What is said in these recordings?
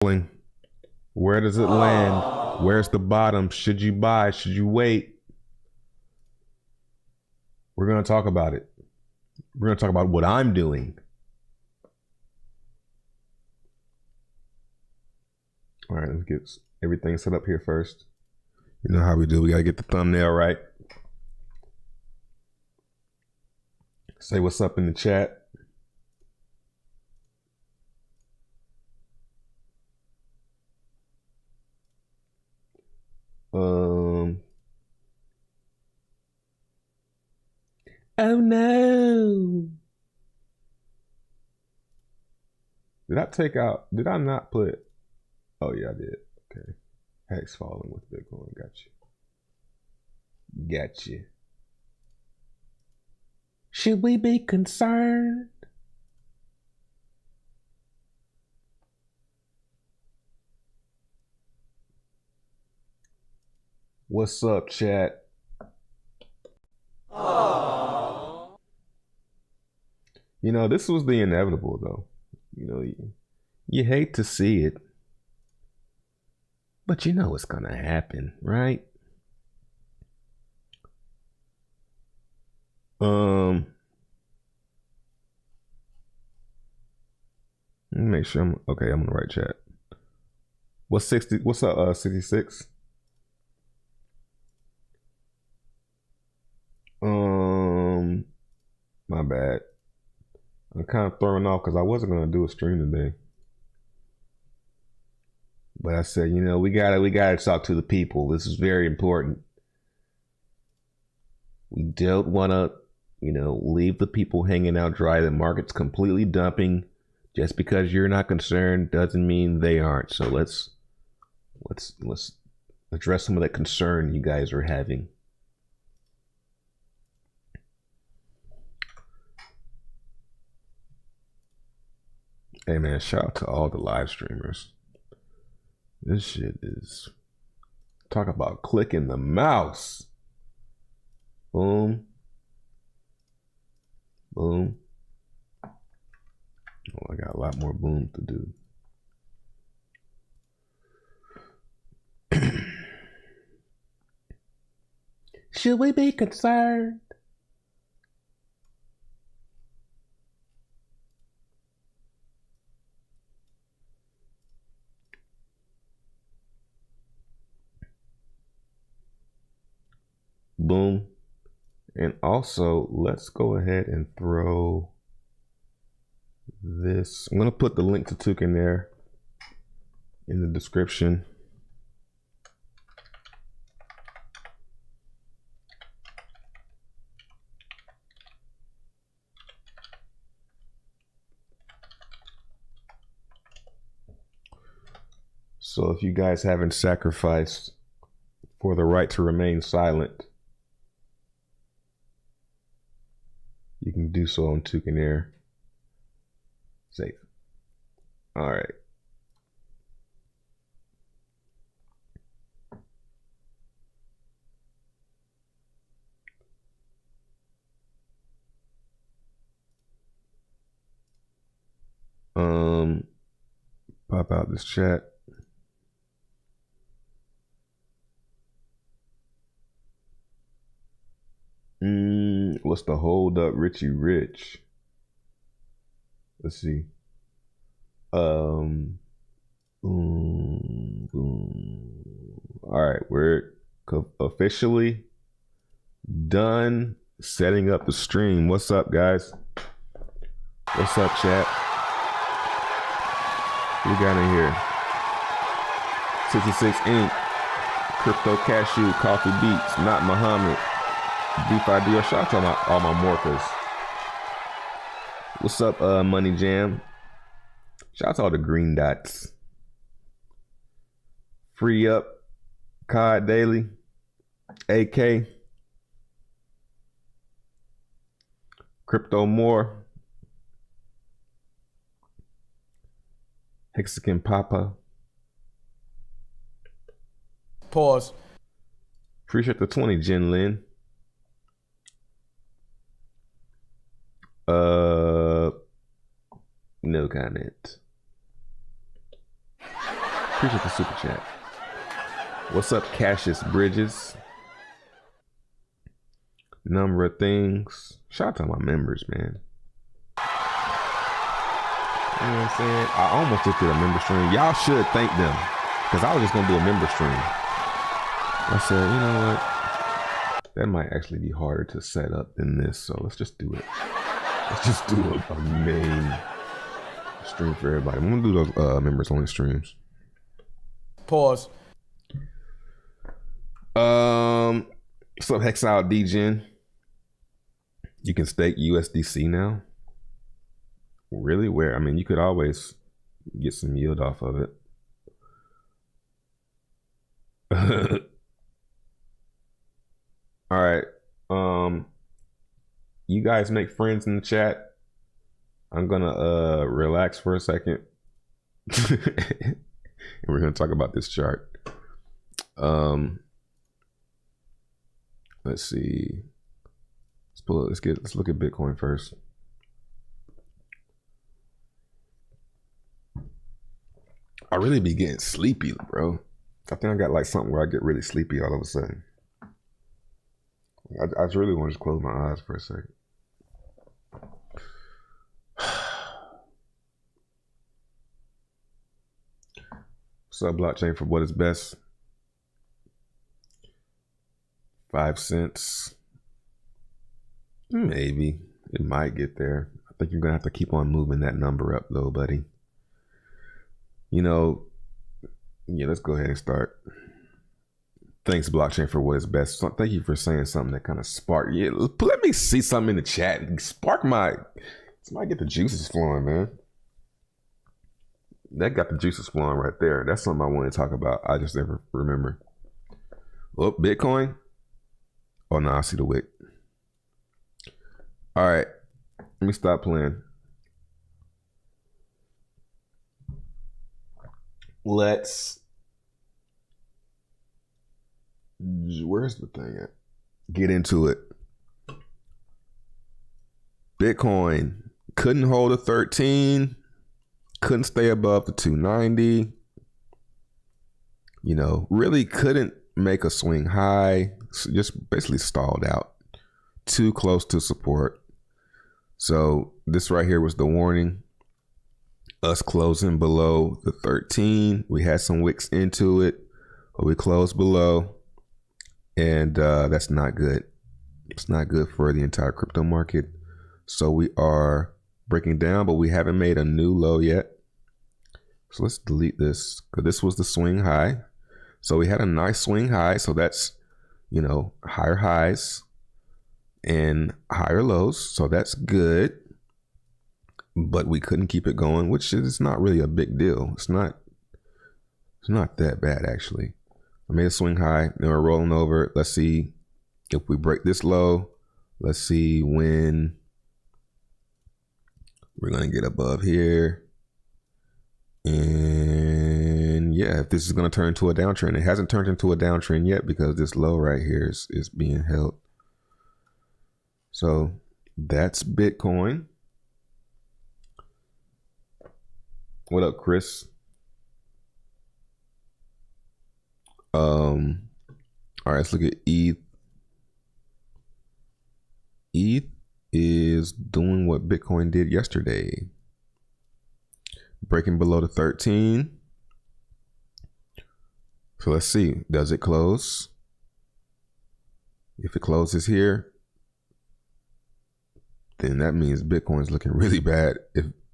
Where does it land? Where's the bottom? Should you buy? Should you wait? We're going to talk about it. We're going to talk about what I'm doing. All right, let's get everything set up here first. You know how we do. We got to get the thumbnail right. Say what's up in the chat. Oh no. Did I not put, oh yeah, I did. Okay. Hex falling with Bitcoin. Gotcha. Should we be concerned? What's up, chat? Aww. You know, this was the inevitable, though. You know, you hate to see it, but you know it's gonna happen, right? Let me make sure I'm okay. I'm in the right chat. What's 60? What's up? 66. My bad. I'm kind of thrown off because I wasn't gonna do a stream today, but I said, you know, we gotta talk to the people. This is very important. We don't want to, you know, leave the people hanging out dry. The market's completely dumping. Just because you're not concerned doesn't mean they aren't. So let's address some of that concern you guys are having. Hey man, shout out to all the live streamers. This shit is, talk about clicking the mouse. Boom. Boom. Oh, I got a lot more boom to do. Should we be concerned? Boom. And also, let's go ahead and throw this. I'm going to put the link to Toucan Air in the description. So if you guys haven't sacrificed for the right to remain silent, you can do so on Toucan Air. Safe. All right. Pop out this chat. What's the hold up, Richie Rich? Let's see. Boom, boom. All right, we're officially done setting up the stream. What's up, guys? What's up, chat? We got in here. 66 Inc. Crypto Cashew, Coffee Beats, Not Muhammad, DeFi Deal. Shout out to all my morphers. What's up, Money Jam? Shout out to all the green dots. Free Up, COD Daily, AK, Crypto More, Mexican Papa. Pause. Appreciate the 20, Jen Lin. No comment. Appreciate the super chat. What's up, Cassius Bridges? Number of things. Shout out to my members, man. You know what I'm saying? I almost just did a member stream. Y'all should thank them, because I was just gonna do a member stream. I said, you know what? That might actually be harder to set up than this, so let's just do it. Let's just do a main stream for everybody. I'm gonna do those members only streams. Pause. What's up, Hexile DGen? You can stake USDC now. Really? Where? I mean, you could always get some yield off of it. All right. You guys make friends in the chat. I'm gonna relax for a second. And we're gonna talk about this chart. Let's see. Let's look at Bitcoin first. I really be getting sleepy, bro. I think I got like something where I get really sleepy all of a sudden. I just really want to just close my eyes for a second. What's up, blockchain, for what is best? 5 cents. Maybe. It might get there. I think you're going to have to keep on moving that number up, though, buddy. You know, yeah, let's go ahead and start. Thanks, blockchain, for what is best. So, thank you for saying something that kind of sparked. Yeah, let me see something in the chat. Spark my. Somebody get the juices flowing, man. That got the juices flowing right there. That's something I want to talk about. I just never remember. Oh, Bitcoin. Oh, no, I see the wick. All right. Let me stop playing. Let's. Where's the thing at? Get into it. Bitcoin couldn't hold a 13. Couldn't stay above the 290. You know, really couldn't make a swing high. Just basically stalled out. Too close to support. So this right here was the warning. Us closing below the 13. We had some wicks into it, but we closed below. And that's not good. It's not good for the entire crypto market. So we are breaking down, but we haven't made a new low yet. So let's delete this, because this was the swing high. So we had a nice swing high. So that's, you know, higher highs and higher lows. So that's good. But we couldn't keep it going, which is not really a big deal. It's not that bad, actually. I made a swing high. Then we're rolling over. Let's see if we break this low. Let's see when we're going to get above here. And yeah, if this is going to turn into a downtrend. It hasn't turned into a downtrend yet because this low right here is being held. So that's Bitcoin. What up, Chris? All right, let's look at ETH. ETH is doing what Bitcoin did yesterday. Breaking below the 13. So let's see, does it close? If it closes here, then that means Bitcoin's looking really bad.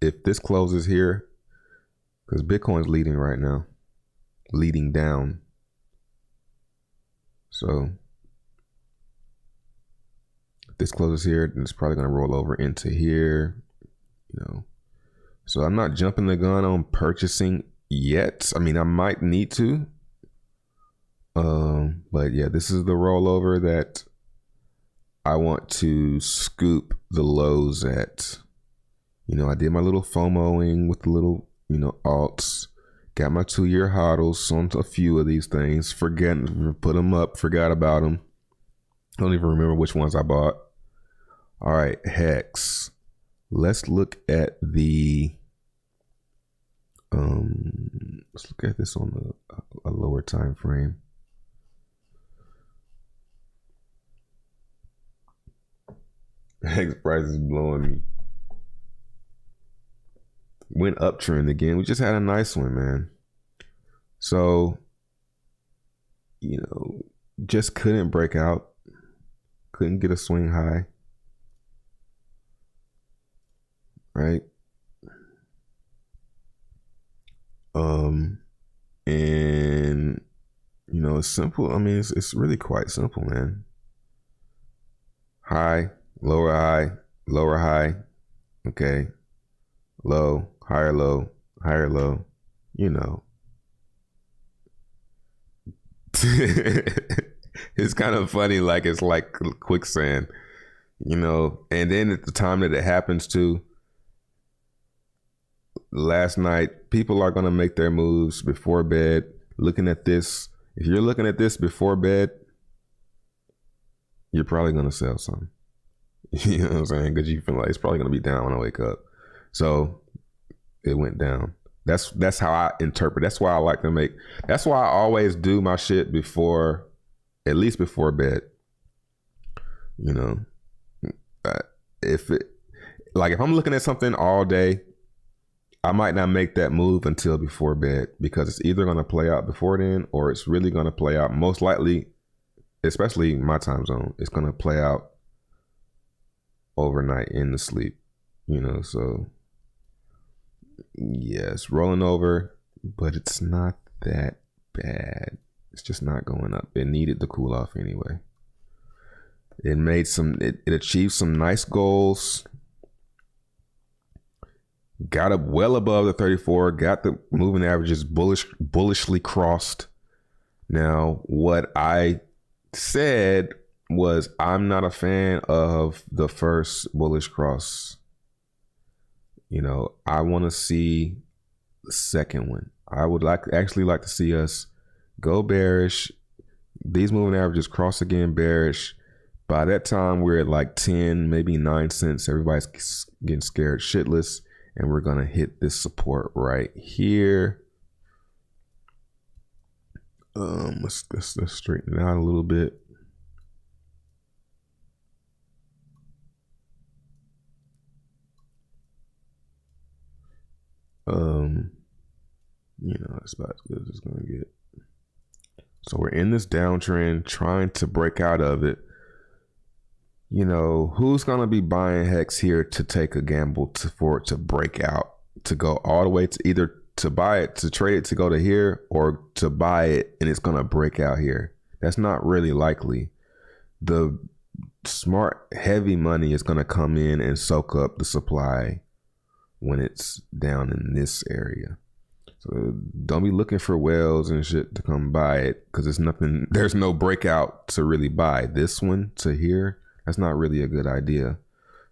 If this closes here, because Bitcoin's leading right now, leading down. So if this closes here, then it's probably going to roll over into here, you know. So I'm not jumping the gun on purchasing yet. I mean, I might need to. But yeah, this is the rollover that I want to scoop the lows at. You know, I did my little FOMOing with the little, you know, alts. Got my 2-year hodls on a few of these things. Put them up, forgot about them. I don't even remember which ones I bought. All right, Hex. Let's look at the Let's look at this on a lower time frame. Hex price is blowing me. Went uptrend again. We just had a nice one, man. So, you know, just couldn't break out. Couldn't get a swing high. Right? And you know, it's simple. I mean, it's really quite simple, man. High, lower high, okay. Low, higher low, you know. It's kind of funny, like it's like quicksand, you know. And then at the time that it happens to, last night, people are going to make their moves before bed, looking at this. If you're looking at this before bed, you're probably going to sell some. You know what I'm saying? Because you feel like it's probably going to be down when I wake up. So it went down. That's how I interpret. That's why I like to make. That's why I always do my shit before, at least before bed. You know, if I'm looking at something all day, I might not make that move until before bed, because it's either going to play out before then, or it's really going to play out, most likely, especially my time zone, it's going to play out overnight in the sleep, you know. So yeah, it's rolling over, but it's not that bad. It's just not going up. It needed to cool off anyway. It made it achieved some nice goals. Got up well above the 34, got the moving averages bullishly crossed. Now, what I said was I'm not a fan of the first bullish cross. You know, I want to see the second one. I would actually like to see us go bearish. These moving averages cross again bearish. By that time, we're at like 10, maybe 9 cents. Everybody's getting scared shitless. And we're going to hit this support right here. Let's straighten it out a little bit. You know, it's about as good as it's going to get. So we're in this downtrend, trying to break out of it. You know, who's going to be buying Hex here to take a gamble for it to break out, to go all the way to either to buy it, to trade it to go to here, or to buy it and it's going to break out here? That's not really likely. The smart, heavy money is going to come in and soak up the supply when it's down in this area. So don't be looking for whales and shit to come buy it, because there's no breakout to really buy. This one to here, that's not really a good idea.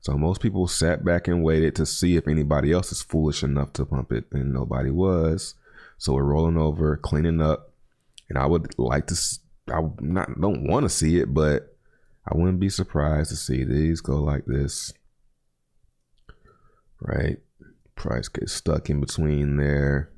So most people sat back and waited to see if anybody else is foolish enough to pump it, and nobody was. So we're rolling over, cleaning up, and I would like to, don't want to see it, but I wouldn't be surprised to see these go like this, right? Price gets stuck in between there.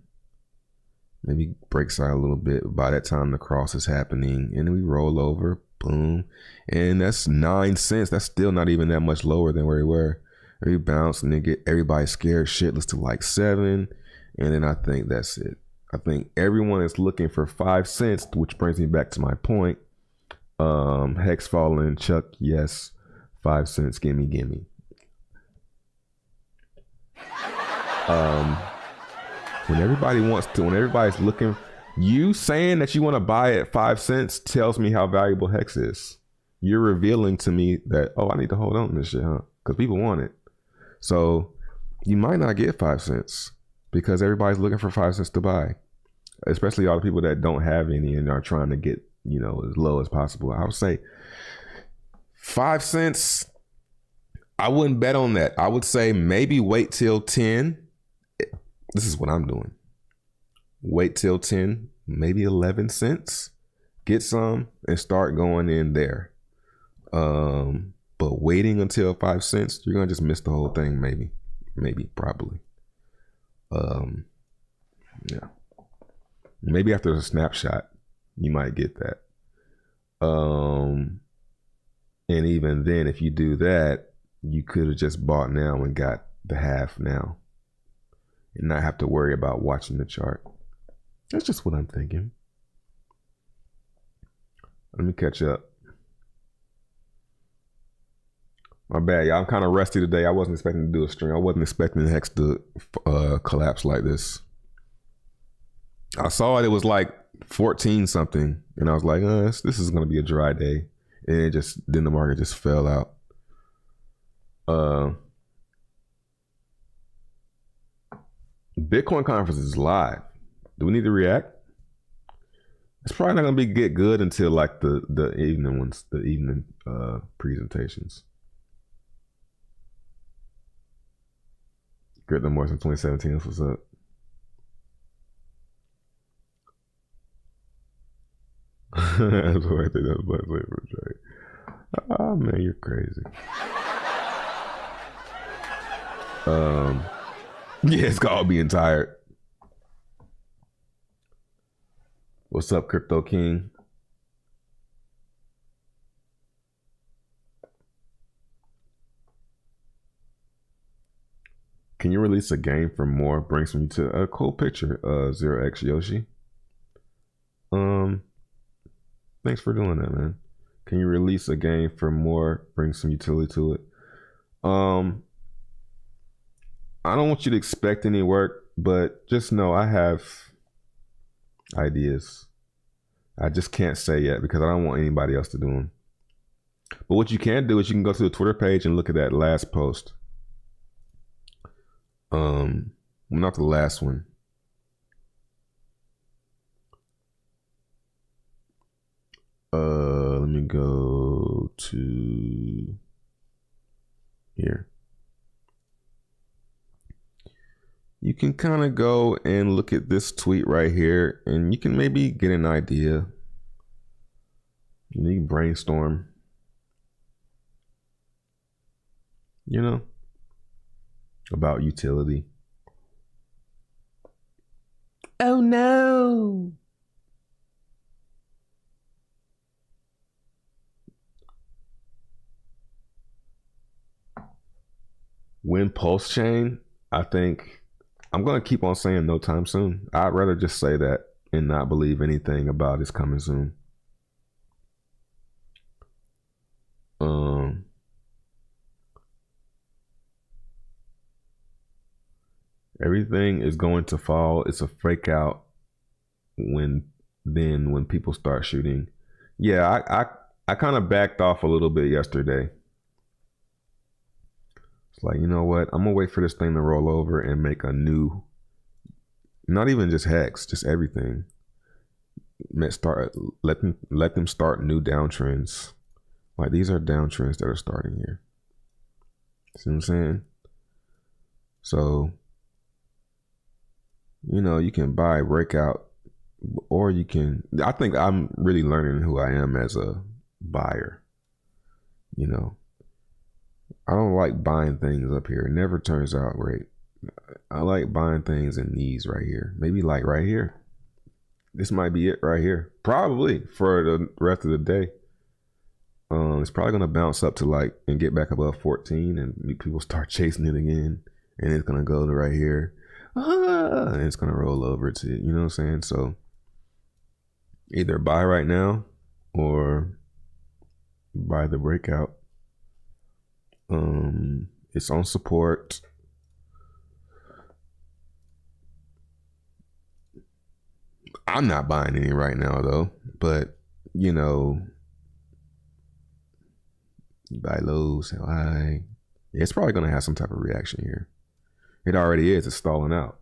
Maybe breaks out a little bit. By that time, the cross is happening, and we roll over. Boom. And that's 9 cents. That's still not even that much lower than where we were. We bounce and then get everybody scared shitless to like 7. And then I think that's it. I think everyone is looking for 5 cents, which brings me back to my point. Hex falling, Chuck, yes. 5 cents, gimme. When everybody's looking, you saying that you want to buy at 5 cents tells me how valuable Hex is. You're revealing to me that, oh, I need to hold on to this shit, huh? Because people want it. So you might not get 5 cents because everybody's looking for 5 cents to buy, especially all the people that don't have any and are trying to get, you know, as low as possible. I would say 5 cents. I wouldn't bet on that. I would say maybe wait till 10. This is what I'm doing. Wait till 10, maybe 11 cents. Get some and start going in there. But waiting until 5 cents, you're gonna just miss the whole thing. Maybe, probably. Yeah. Maybe after the snapshot, you might get that. And even then, if you do that, you could have just bought now and got the half now and not have to worry about watching the chart. That's just what I'm thinking. Let me catch up. My bad, y'all. I'm kind of rusty today. I wasn't expecting to do a stream. I wasn't expecting the Hex to collapse like this. I saw it. It was like 14 something. And I was like, this is going to be a dry day. And then the market just fell out. Bitcoin conference is live. Do we need to react? It's probably not going to get good until like the evening ones, the evening presentations. Great no more since 2017. That's what's up. That's what I think that's what I say for trade. Oh man, you're crazy. Yeah, it's called being tired. What's up, Crypto King? Can you release a game for more? Brings me to a cool picture. 0x Yoshi. Thanks for doing that, man. Can you release a game for more? Bring some utility to it. I don't want you to expect any work, but just know I have ideas. I just can't say yet because I don't want anybody else to do them. But what you can do is you can go to the Twitter page and look at that last post. Not the last one. Let me go to here. You can kind of go and look at this tweet right here, and you can maybe get an idea. You need to brainstorm. You know, about utility. Oh no. When PulseChain, I think I'm going to keep on saying no time soon. I'd rather just say that and not believe anything about it's coming soon. Everything is going to fall. It's a fake out when people start shooting. Yeah, I kind of backed off a little bit yesterday. It's like, you know what? I'm gonna wait for this thing to roll over and make a new, not even just Hex, just everything. Let them start new downtrends. Like these are downtrends that are starting here. See what I'm saying? So, you know, you can buy breakout, or you can. I think I'm really learning who I am as a buyer. You know, I don't like buying things up here. It never turns out great. I like buying things in these right here. Maybe like right here. This might be it right here. Probably for the rest of the day. It's probably going to bounce up to like and get back above 14 and people start chasing it again. And it's going to go to right here. And it's going to roll over to it. You know what I'm saying? So either buy right now or buy the breakout. It's on support. I'm not buying any right now though, but you know, you buy low, sell high. It's probably gonna have some type of reaction here. It already is. It's stalling out.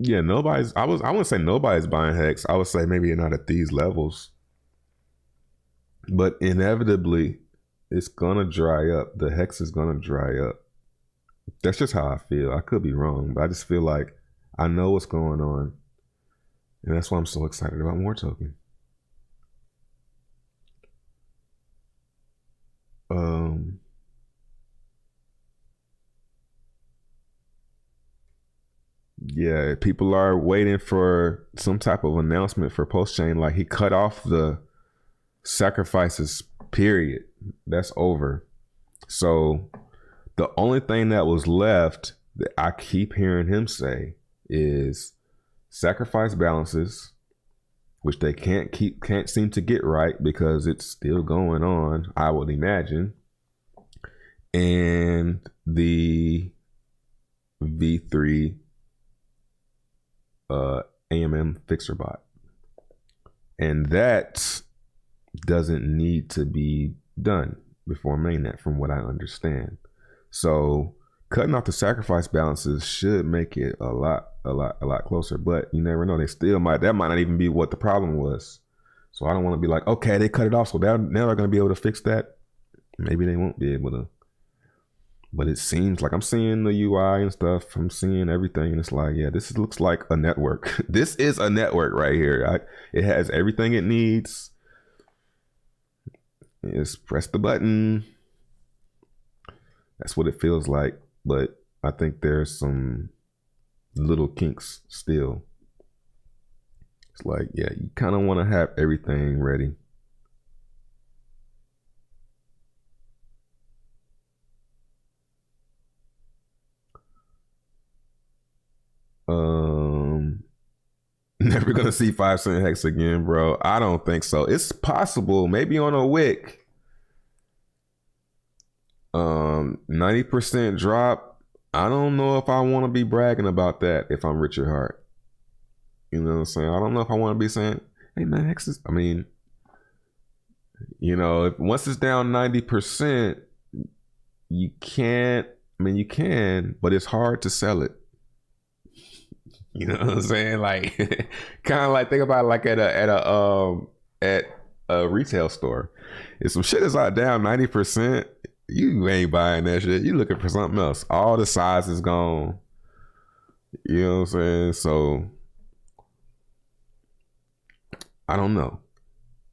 Yeah, I wouldn't say nobody's buying Hex. I would say maybe not at these levels. But inevitably, it's gonna dry up. The Hex is gonna dry up. That's just how I feel. I could be wrong, but I just feel like I know what's going on. And that's why I'm so excited about more token. Yeah, people are waiting for some type of announcement for PulseChain. Like he cut off the sacrifices, period. That's over. So the only thing that was left that I keep hearing him say is sacrifice balances, which they can't seem to get right because it's still going on, I would imagine. And the V3 AMM fixer bot. And that doesn't need to be done before mainnet, from what I understand. So cutting off the sacrifice balances should make it a lot closer, but you never know. They still that might not even be what the problem was. So I don't want to be like, okay, they cut it off, so now they're going to be able to fix that. Maybe they won't be able to. But it seems like I'm seeing the UI and stuff. I'm seeing everything, and it's like, yeah, this looks like a network. This is a network right here. It has everything it needs. Just press the button. That's what it feels like. But I think there's some little kinks still. It's like, yeah, you kind of want to have everything ready. Never gonna see 5 cent hex again, bro. I don't think so. It's possible, maybe on a wick. 90% drop. I don't know if I want to be bragging about that if I'm Richard Hart. You know what I'm saying? I don't know if I want to be saying, hey man, hex is, I mean, you know, if once it's down 90%, you can't, I mean, you can, but it's hard to sell it. You know what I'm saying? Like, kind of like think about it like at a retail store. If some shit is like down 90%, you ain't buying that shit. You looking for something else. All the size is gone. You know what I'm saying? So I don't know,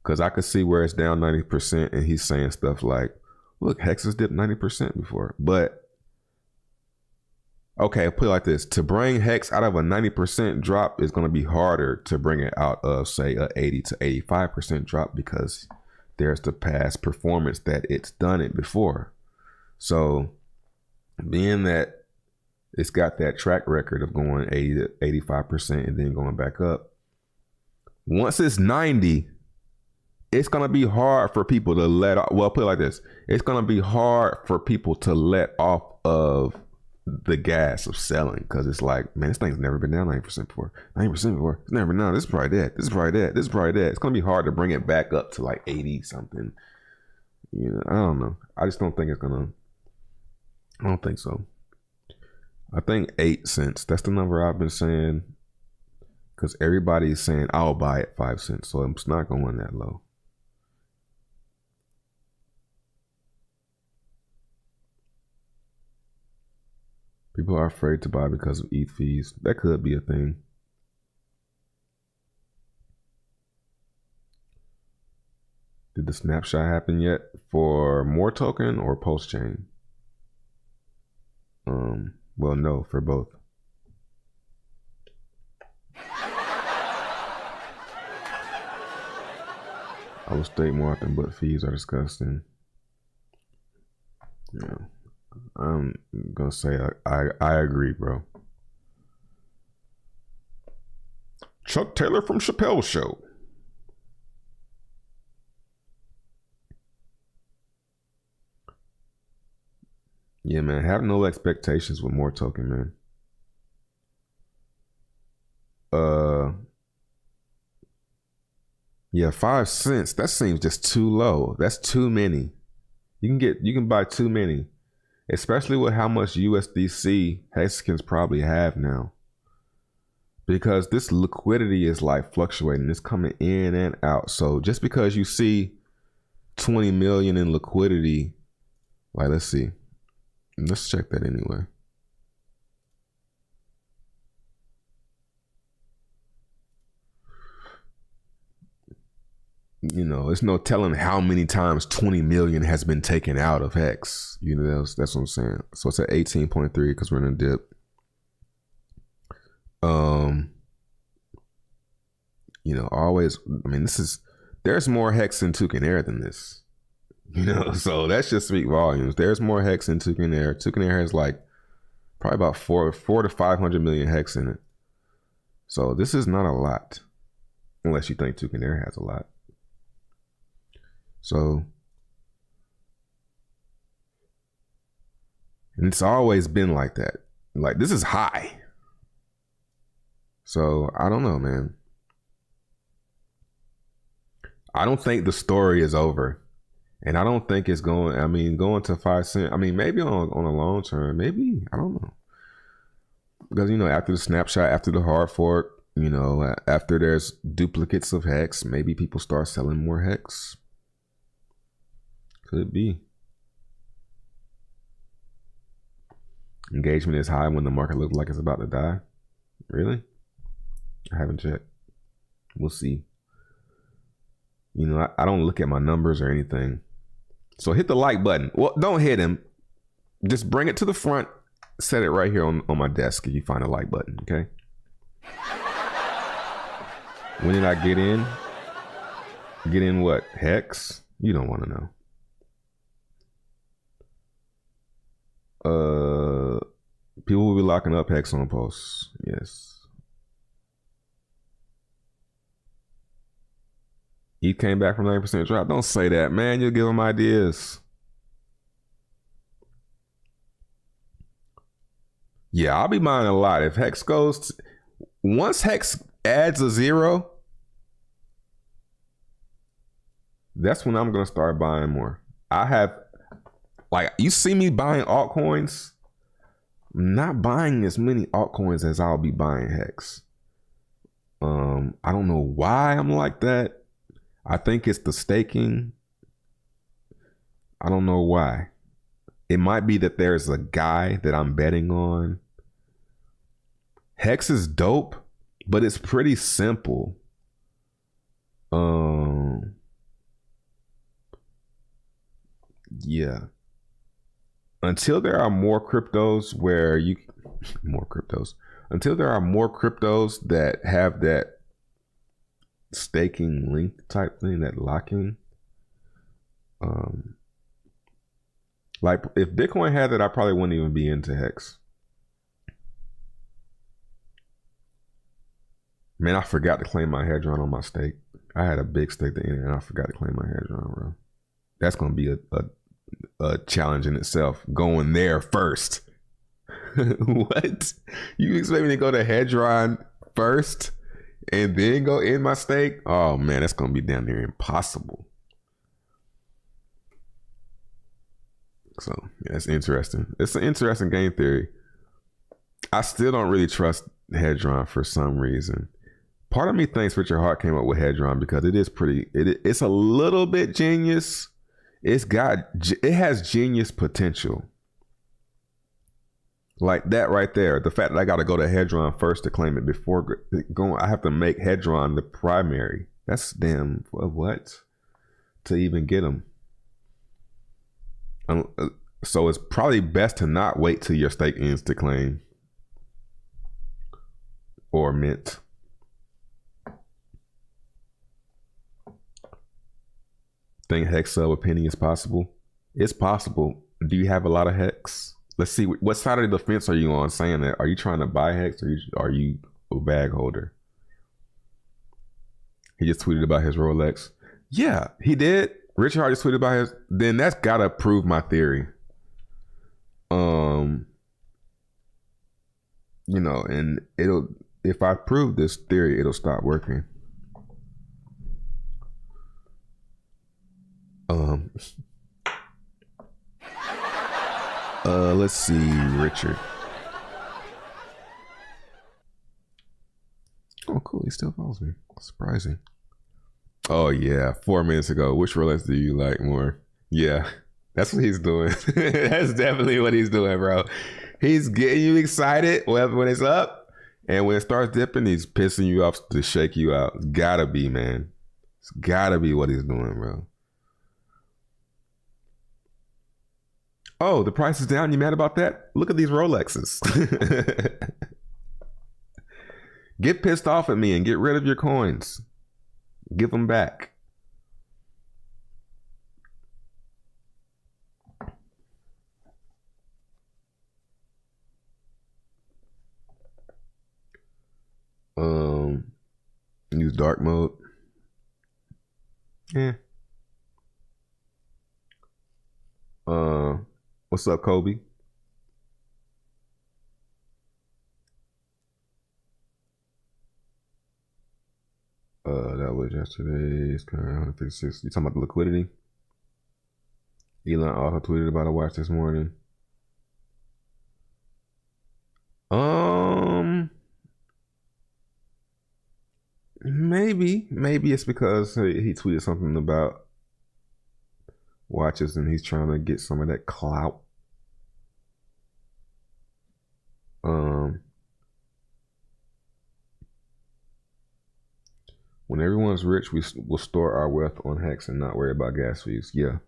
because I could see where it's down 90%, and he's saying stuff like, "Look, Hex has dipped 90% before," but. Okay, I'll put it like this. To bring Hex out of a 90% drop is going to be harder to bring it out of, say, a 80 to 85% drop, because there's the past performance that it's done it before. So being that it's got that track record of going 80 to 85% and then going back up, once it's 90, it's going to be hard for people to let off. Well, put it like this. It's going to be hard for people to let off of the gas of selling, because it's like, man, this thing's never been down 90% before. 90% before. It's never been down. This is probably that. This is probably that. This is probably that. It's gonna be hard to bring it back up to like 80 something. You know, I don't know. I just don't think it's gonna. I don't think so. I think 8 cents. That's the number I've been saying, because everybody's saying I'll buy it 5 cents, so it's not going that low. People are afraid to buy because of ETH fees. That could be a thing. Did the snapshot happen yet for more token or PulseChain? Well, no, for both. I will state more often, but fees are disgusting. Yeah. I'm gonna say I agree, bro. Chuck Taylor from Chappelle's Show. Yeah, man. Have no expectations with more token, man. Yeah, 5 cents. That seems just too low. That's too many. You can buy too many. Especially with how much USDC Hexicans probably have now. Because this liquidity is like fluctuating. It's coming in and out. So just because you see 20 million in liquidity, like, let's see. Let's check that anyway. You know, it's no telling how many times 20 million has been taken out of Hex. You know, that's what I'm saying. So it's at 18.3 because we're in a dip. You know, always, I mean, there's more hex in Toucan Air than this. You know, so that's just speak volumes. There's more hex in Toucan Air. Toucan Air has like probably about 4 to 500 million hex in it. So this is not a lot, unless you think Toucan Air has a lot. So, and it's always been like that. Like, this is high. So I don't know, man. I don't think the story is over. And I don't think it's going, I mean, going to 5 cents. I mean, maybe on a long term, maybe, I don't know. Because, you know, after the snapshot, after the hard fork, you know, after there's duplicates of hex, maybe people start selling more hex. Could be. Engagement is high when the market looks like it's about to die. Really? I haven't checked. We'll see. You know, I don't look at my numbers or anything. So hit the like button. Well, don't hit him. Just bring it to the front. Set it right here on my desk if you find a like button, okay? When did I get in? Get in what? Hex? You don't want to know. People will be locking up hex on posts. Yes. He came back from 9% drop. Don't say that, man. You'll give him ideas. Yeah, I'll be buying a lot. If hex goes, once hex adds a 0, that's when I'm gonna start buying more. I have, like, you see me buying altcoins. I'm not buying as many altcoins as I'll be buying hex. I don't know why I'm like that. I think it's the staking. I don't know why. It might be that there's a guy that I'm betting on. Hex is dope, but it's pretty simple. Yeah. Until there are more cryptos where you until there are more cryptos that have that staking link type thing, that locking. Like if Bitcoin had that, I probably wouldn't even be into hex. Man, I forgot to claim my hedron on my stake. I had a big stake to enter and I forgot to claim my hedron, bro. That's gonna be a challenge in itself. Going there first. What? You expect me to go to hedron first and then go in my stake? Oh man, that's gonna be damn near impossible. So yeah, it's interesting. It's an interesting game theory. I still don't really trust hedron for some reason. Part of me thinks Richard Hart came up with hedron because it is pretty. It's a little bit genius. It has genius potential. Like that right there. The fact that I got to go to hedron first to claim it before going, I have to make hedron the primary. That's damn what to even get them. So it's probably best to not wait till your stake ends to claim or mint. Think hex sub a penny is possible? It's possible. Do you have a lot of hex? Let's see. What side of the fence are you on saying that? Are you trying to buy hex or are you a bag holder? He just tweeted about his Rolex. Yeah, he did. Richard Hart just tweeted about his. Then that's gotta prove my theory. You know, and if I prove this theory, it'll stop working. Let's see, Richard. Oh, cool. He still follows me. Surprising. Oh yeah, 4 minutes ago. Which Rolex do you like more? Yeah, that's what he's doing. That's definitely what he's doing, bro. He's getting you excited when it's up, and when it starts dipping, he's pissing you off to shake you out. It's gotta be, man. It's gotta be what he's doing, bro. Oh, the price is down. You mad about that? Look at these Rolexes. Get pissed off at me and get rid of your coins. Give them back. Use dark mode. Yeah. What's up, Kobe? That was yesterday's current 156. You talking about the liquidity? Elon also tweeted about a watch this morning. Maybe it's because he tweeted something about watches and he's trying to get some of that clout. When everyone's rich, we'll store our wealth on Hex and not worry about gas fees. Yeah.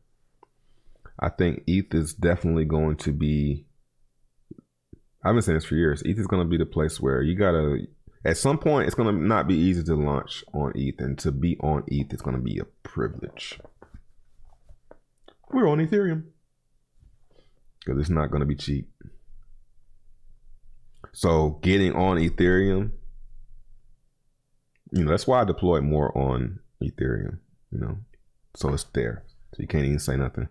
I think ETH is definitely going to be, I've been saying this for years, ETH is going to be the place where you gotta, at some point, it's going to not be easy to launch on ETH, and to be on ETH is going to be a privilege. We're on Ethereum. Because it's not going to be cheap. So getting on Ethereum, that's why I deploy more on Ethereum, so it's there. So you can't even say nothing.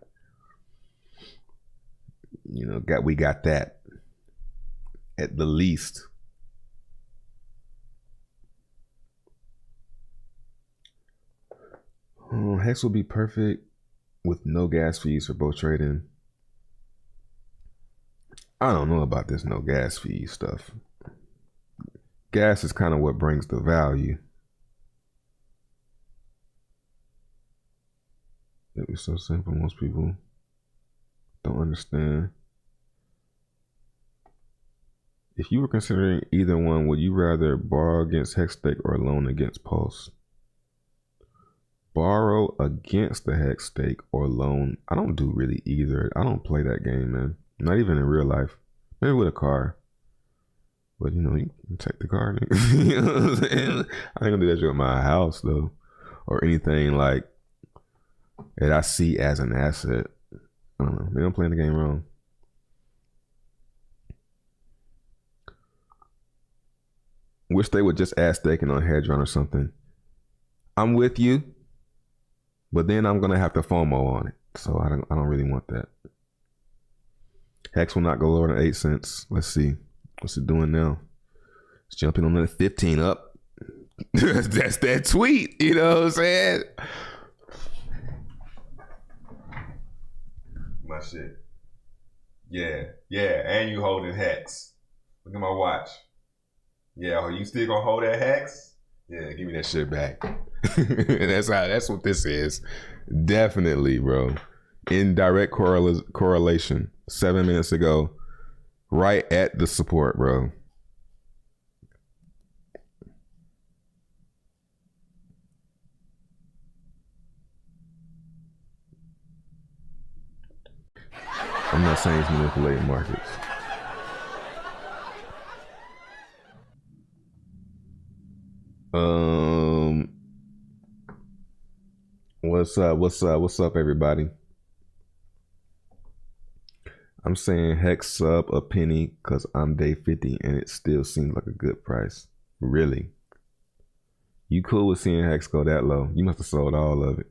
We got that at the least. Hex will be perfect with no gas fees for both trading. I don't know about this no gas fee stuff. Gas is kind of what brings the value. It was so simple. Most people don't understand. If you were considering either one, would you rather borrow against Hex stake or loan against Pulse? Borrow against the Hex stake or loan. I don't do really either. I don't play that game, man. Not even in real life. Maybe with a car. But you can take the car. You know what I'm saying? I ain't gonna do that shit with my house though. Or anything like that I see as an asset. I don't know. Maybe I'm playing the game wrong. Wish they would just add staking on Hedron or something. I'm with you, but then I'm gonna have to FOMO on it. So I don't really want that. Hex will not go lower than 8 cents. Let's see. What's it doing now? It's jumping on that 15 up. That's that tweet. You know what I'm saying? My shit. Yeah. And you holding Hex. Look at my watch. Yeah, are you still gonna hold that Hex? Yeah, give me that shit back. That's what this is. Definitely, bro. In direct correlation. 7 minutes ago. Right at the support, bro. I'm not saying it's manipulating markets. What's up, everybody? I'm saying Hex sub a penny because I'm day 50 and it still seems like a good price. Really? You cool with seeing Hex go that low? You must have sold all of it.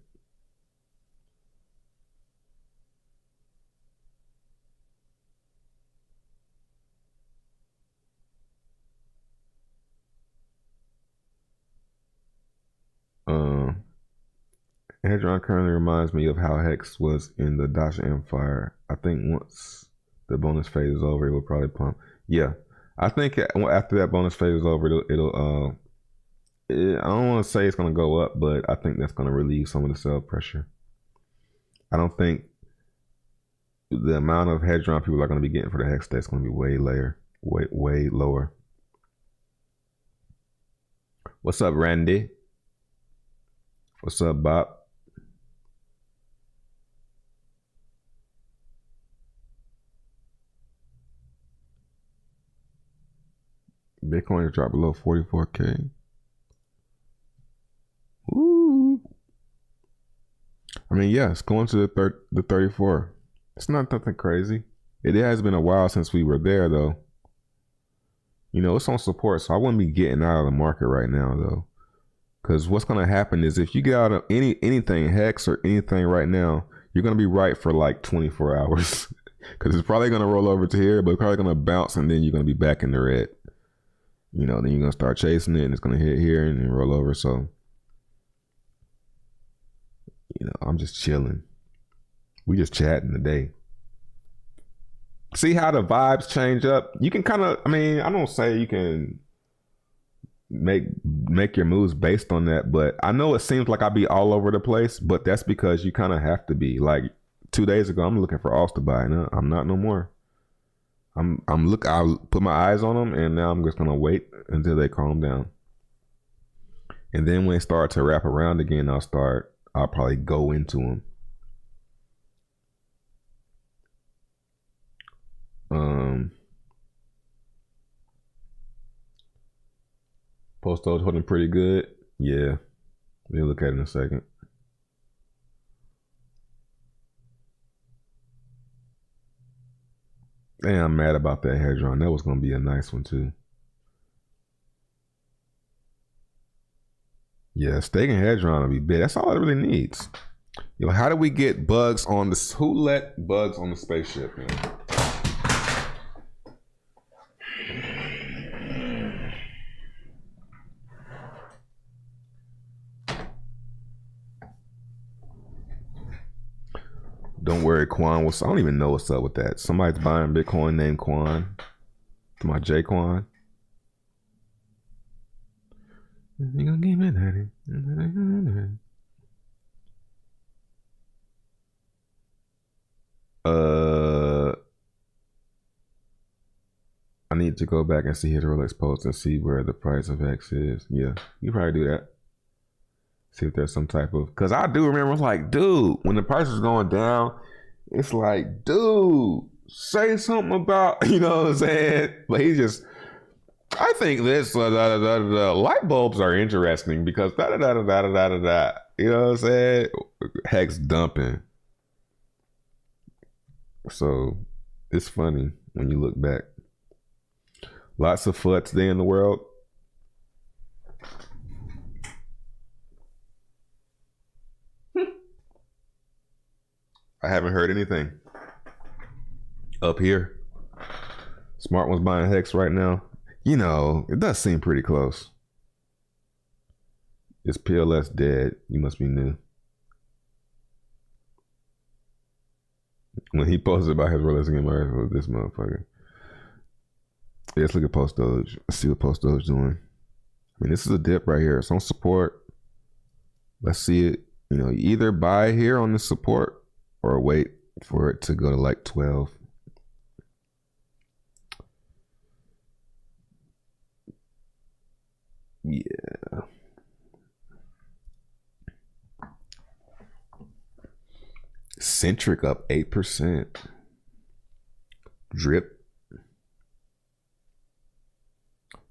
Hedron currently reminds me of how Hex was in the Dacia Empire. I think once the bonus phase is over, it will probably pump. Yeah, I think after that bonus phase is over, it'll I don't want to say it's going to go up, but I think that's going to relieve some of the sell pressure. I don't think the amount of Hedron people are going to be getting for the Hex that's going to be way lower. What's up, Randy? What's up, Bob? Bitcoin dropped below 44K. Woo. I mean, yeah, it's going to the 34. It's not nothing crazy. It has been a while since we were there, though. You know, it's on support, so I wouldn't be getting out of the market right now, though. Because what's going to happen is if you get out of anything, Hex or anything right now, you're going to be right for like 24 hours. Because it's probably going to roll over to here, but it's probably going to bounce, and then you're going to be back in the red. You know, then you're going to start chasing it, and it's going to hit here and then roll over. So, you know, I'm just chilling. We just chatting today. See how the vibes change up? You can kind of, I mean, I don't say you can make your moves based on that, but I know it seems like I be all over the place, but that's because you kind of have to be. Like 2 days ago, I'm looking for alts to buy. No, I'm not no more. I put my eyes on them, and now I'm just gonna wait until they calm down. And then when they start to wrap around again, I'll probably go into them. Post-Doge holding pretty good. Yeah. We'll look at it in a second. Damn, I'm mad about that Hedron. That was going to be a nice one, too. Yeah, staking Hedron will be big. That's all it really needs. Yo, how do we get bugs on this? Who let bugs on the spaceship, man? Don't worry, Quan. I don't even know what's up with that. Somebody's buying Bitcoin named Quan. To my J Quan. You gonna give me that? I need to go back and see his Rolex post and see where the price of X is. Yeah, you probably do that. See if there's some type of, because I do remember, it's like, dude, when the price is going down, it's like, dude, say something about, you know what I'm saying? But he just, I think this light bulbs are interesting because you know what I'm saying? Hex dumping. So it's funny when you look back. Lots of FUDs there in the world. I haven't heard anything up here. Smart one's buying Hex right now. You know, it does seem pretty close. Is PLS dead? You must be new. When he posted about his releasing emergence with this motherfucker. Yeah, let's look at Post-Doge. Let's see what Post-Doge doing. I mean, this is a dip right here. It's on support. Let's see it. You know, you either buy here on the support or wait for it to go to like 12. Yeah. Centric up 8%. Drip.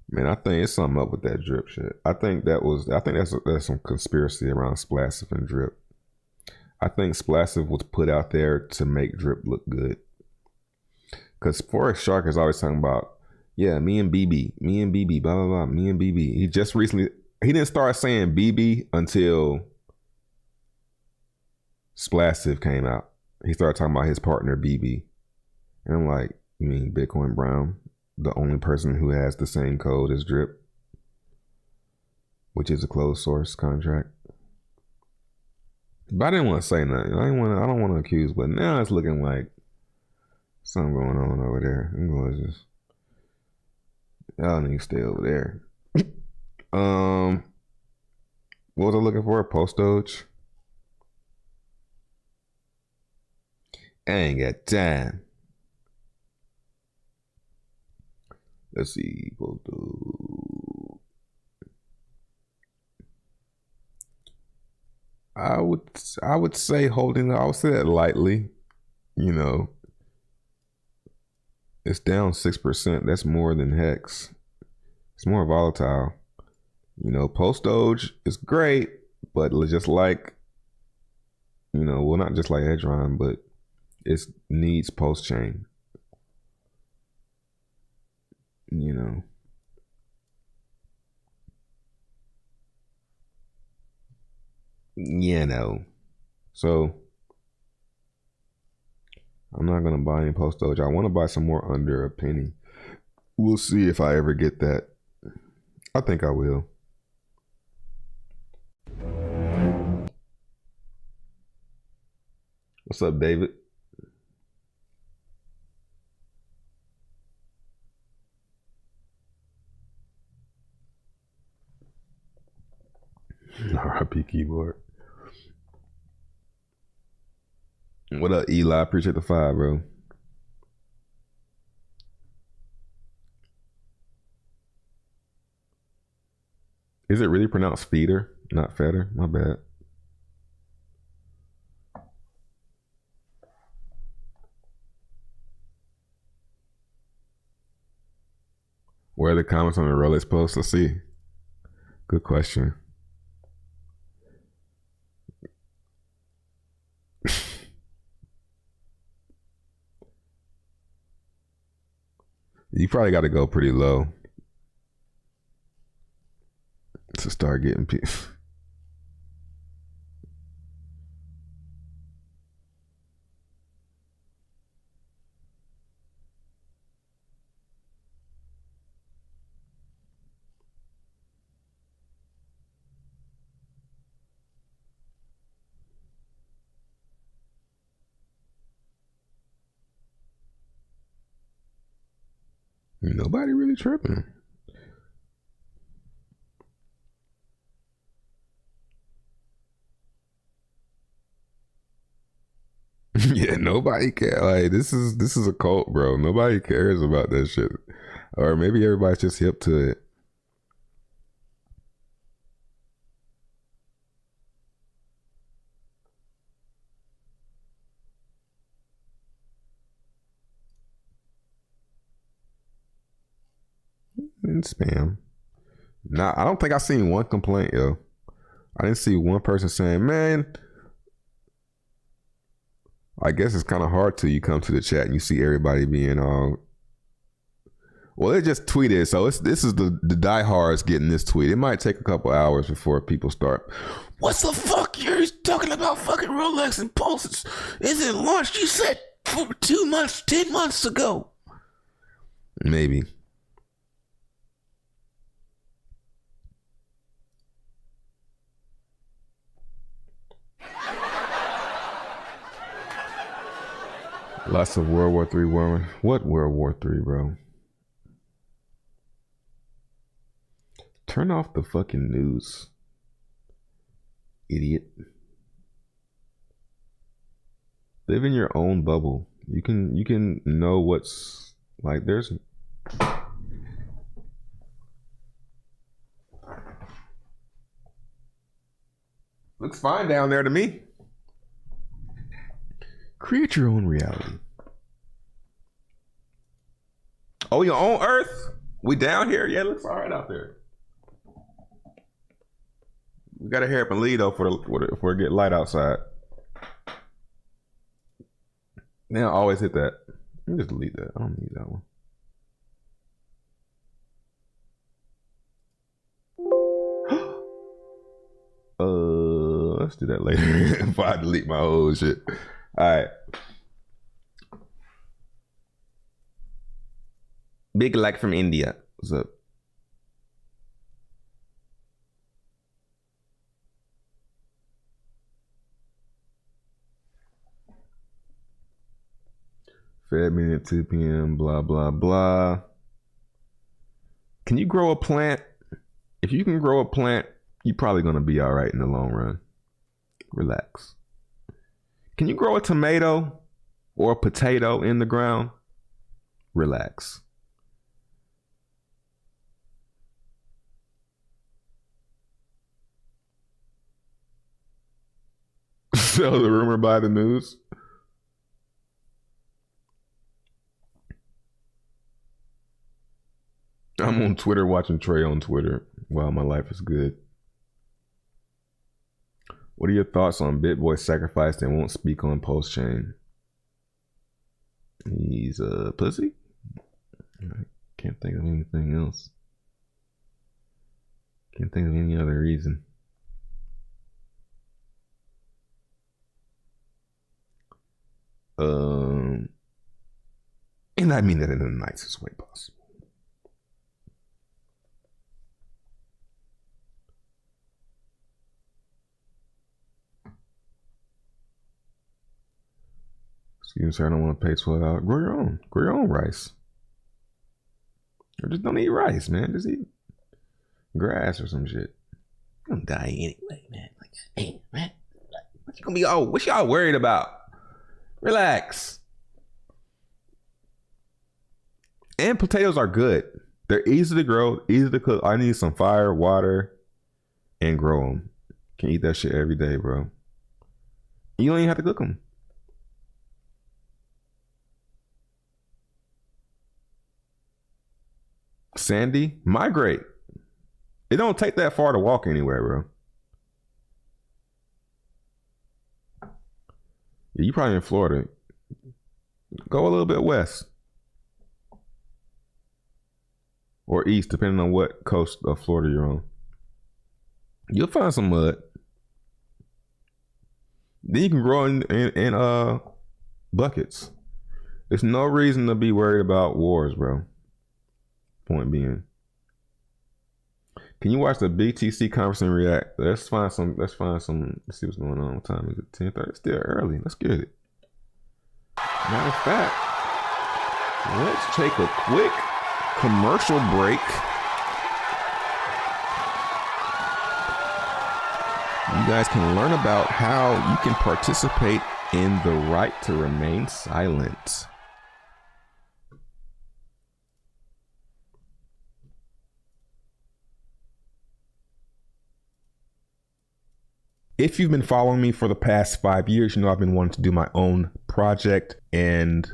Man, I think it's something up with that drip shit. I think that's some conspiracy around Splassive and drip. I think Splassive was put out there to make drip look good. Because Forex Shark is always talking about, yeah, me and BB, blah, blah, blah, me and BB. He just recently, he didn't start saying BB until Splassive came out. He started talking about his partner BB. And I'm like, you mean Bitcoin Brown? The only person who has the same code as Drip, which is a closed source contract. But I didn't want to say nothing. I don't want to accuse, but now it's looking like something going on over there. I'm going to just, y'all need to stay over there. What was I looking for? Post-Doge. I ain't got time. Let's see. I would say holding. I would say that lightly. You know, it's down 6%. That's more than Hex. It's more volatile. You know, Post Doge is great, but just like, you know, well, not just like Hedron, but it needs PulseChain. You know. You know. So I'm not gonna buy any Post Doge. I want to buy some more under a penny. We'll see if I ever get that. I think I will. What's up, David? RIP keyboard. What up, Eli? Appreciate the 5, bro. Is it really pronounced feeder, not fetter? My bad. Where are the comments on the Rolex post? Let's see. Good question. You probably got to go pretty low to start getting people. Nobody really tripping. Yeah, nobody cares. Like this is a cult, bro. Nobody cares about that shit. Or maybe everybody's just hip to it. And spam. Nah, I don't think I seen one complaint, yo. I didn't see one person saying, man, I guess it's kind of hard till you come to the chat and you see everybody being all. Well, it just tweeted, so this is the diehards getting this tweet. It might take a couple hours before people start. What the fuck? You're talking about fucking Rolex and Pulses. Isn't launched? You said 2 months, 10 months ago. Maybe. Lots of World War III war. What World War III, bro? Turn off the fucking news, idiot. Live in your own bubble. You can know what's like. There's looks fine down there to me. Create your own reality. Oh, your own Earth? We down here? Yeah, it looks all right out there. We gotta hurry up and leave though for it get light outside. Now always hit that. Let me just delete that. I don't need that one. Let's do that later before I delete my old shit. All right. Big like from India. What's up? Fed meeting at 2 p.m. Blah, blah, blah. Can you grow a plant? If you can grow a plant, you're probably going to be all right in the long run. Relax. Can you grow a tomato or a potato in the ground? Relax. Sell the rumor by the news. I'm on Twitter watching Trey on Twitter while my life is good. What are your thoughts on BitBoy sacrificed and won't speak on PulseChain? He's a pussy? I can't think of anything else. Can't think of any other reason. And I mean that in the nicest way possible. Excuse me, sir, I don't want to pay $12. Grow your own rice. Or just don't eat rice, man. Just eat grass or some shit. You're gonna die anyway, man. Like, hey, man, what you gonna be? Oh, what y'all worried about? Relax. And potatoes are good. They're easy to grow, easy to cook. I need some fire, water, and grow them. Can eat that shit every day, bro. You don't even have to cook them. Sandy, migrate. It don't take that far to walk anywhere, bro. Yeah, you probably in Florida. Go a little bit west. Or east, depending on what coast of Florida you're on. You'll find some mud. Then you can grow in buckets. There's no reason to be worried about wars, bro. Point being. Can you watch the BTC conference and react? Let's find some. Let's see what's going on. What time is it? 10:30. It's still early. Let's get it. Matter of fact, let's take a quick commercial break. You guys can learn about how you can participate in the right to remain silent. If you've been following me for the past 5 years, you know I've been wanting to do my own project, and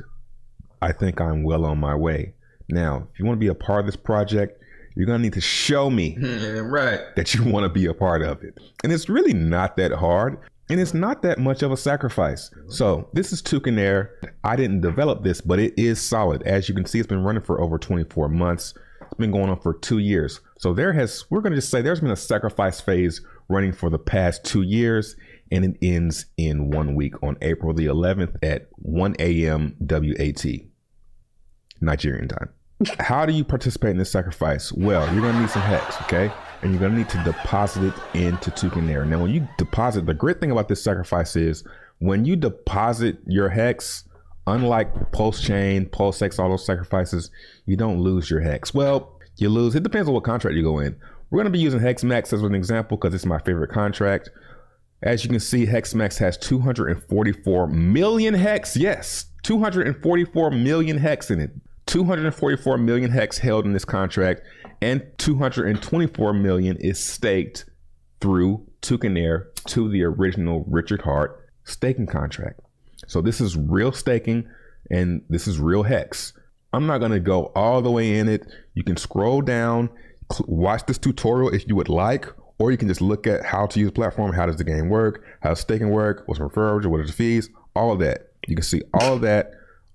I think I'm well on my way. Now, if you want to be a part of this project, you're going to need to show me that you want to be a part of it. And it's really not that hard, and it's not that much of a sacrifice. So this is Toucan Air. I didn't develop this, but it is solid. As you can see, it's been running for over 24 months. It's been going on for 2 years. So we're going to just say there's been a sacrifice phase running for the past 2 years, and it ends in 1 week on April the 11th at 1 a.m. WAT, Nigerian time. How do you participate in this sacrifice? Well, you're going to need some Hex, okay? And you're going to need to deposit it into Toucan Air. Now, when you deposit, the great thing about this sacrifice is when you deposit your Hex, unlike PulseChain, PulseX, all those sacrifices, you don't lose your Hex. Well, you lose. It depends on what contract you go in. We're going to be using HexMax as an example because it's my favorite contract. As you can see, HexMax has 244 million Hex. Yes, 244 million Hex in it. 244 million Hex held in this contract, and 224 million is staked through Toucan Air to the original Richard Hart staking contract. So this is real staking, and this is real Hex. I'm not going to go all the way in it. You can scroll down, watch this tutorial if you would like, or you can just look at how to use the platform, how does the game work, how does staking work, what's referred, what are the fees, all of that. You can see all of that.